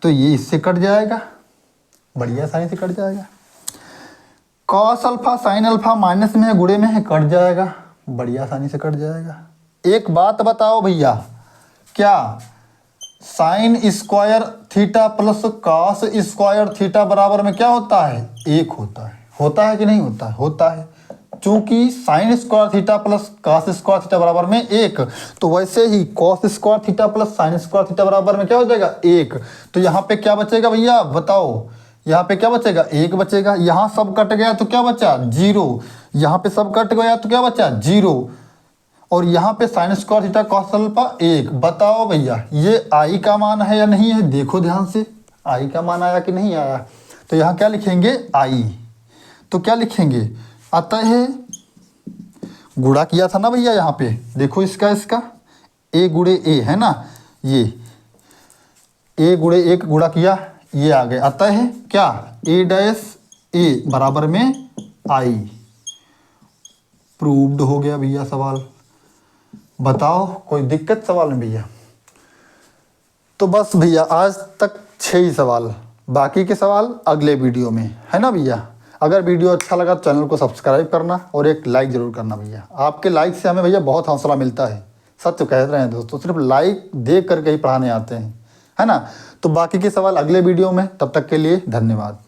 S1: तो ये इससे कट जाएगा, बढ़िया साइन से कट जाएगा। Cos alpha sine alpha minus में है गुणे में है, कट जाएगा, बढ़िया आसानी से कट जाएगा। एक बात बताओ भैया, क्या sign square theta plus cos square theta बराबर में क्या होता है? 1 होता है। होता है कि नहीं होता है? होता है। चूंकि sine square theta plus cos square theta बराबर में 1, तो वैसे ही cos square theta plus sine square theta बराबर में क्या हो जाएगा? 1। तो यहाँ पे क्या बचेगा भैया बताओ? यहाँ पे क्या बचेगा? 1 बचेगा। यहाँ सब कट गया तो क्या बचा? 0। यहाँ पे सब कट गया तो क्या बचा? 0। और यहाँ पे sign square theta cos alpha 1। बताओ भैया ये आई का मान है या नहीं है? देखो ध्यान से, आई का मान आया कि नहीं आया? तो यहाँ क्या लिखेंगे? आई। तो क्या लिखेंगे? अतः गुणा किया था ना भैया यहाँ पे, देखो इसका ए गुणे ए है ना, ये ए गुणे एक गुणा किया, ये आ गया। अतः क्या ए डैश ए बराबर में आई। प्रूव्ड हो गया भैया सवाल। बताओ कोई दिक्कत सवाल में भैया? तो बस भैया आज तक 6 ही सवाल, बाकी के सवाल अगले वीडियो में, है ना भैया। अगर वीडियो अच्छा लगा तो चैनल को सब्सक्राइब करना और एक लाइक ज़रूर करना भैया। आपके लाइक से हमें भैया बहुत हौसला मिलता है, सच कह रहे हैं दोस्तों, सिर्फ लाइक देख करके ही पढ़ाने आते हैं, है ना। तो बाकी के सवाल अगले वीडियो में, तब तक के लिए धन्यवाद।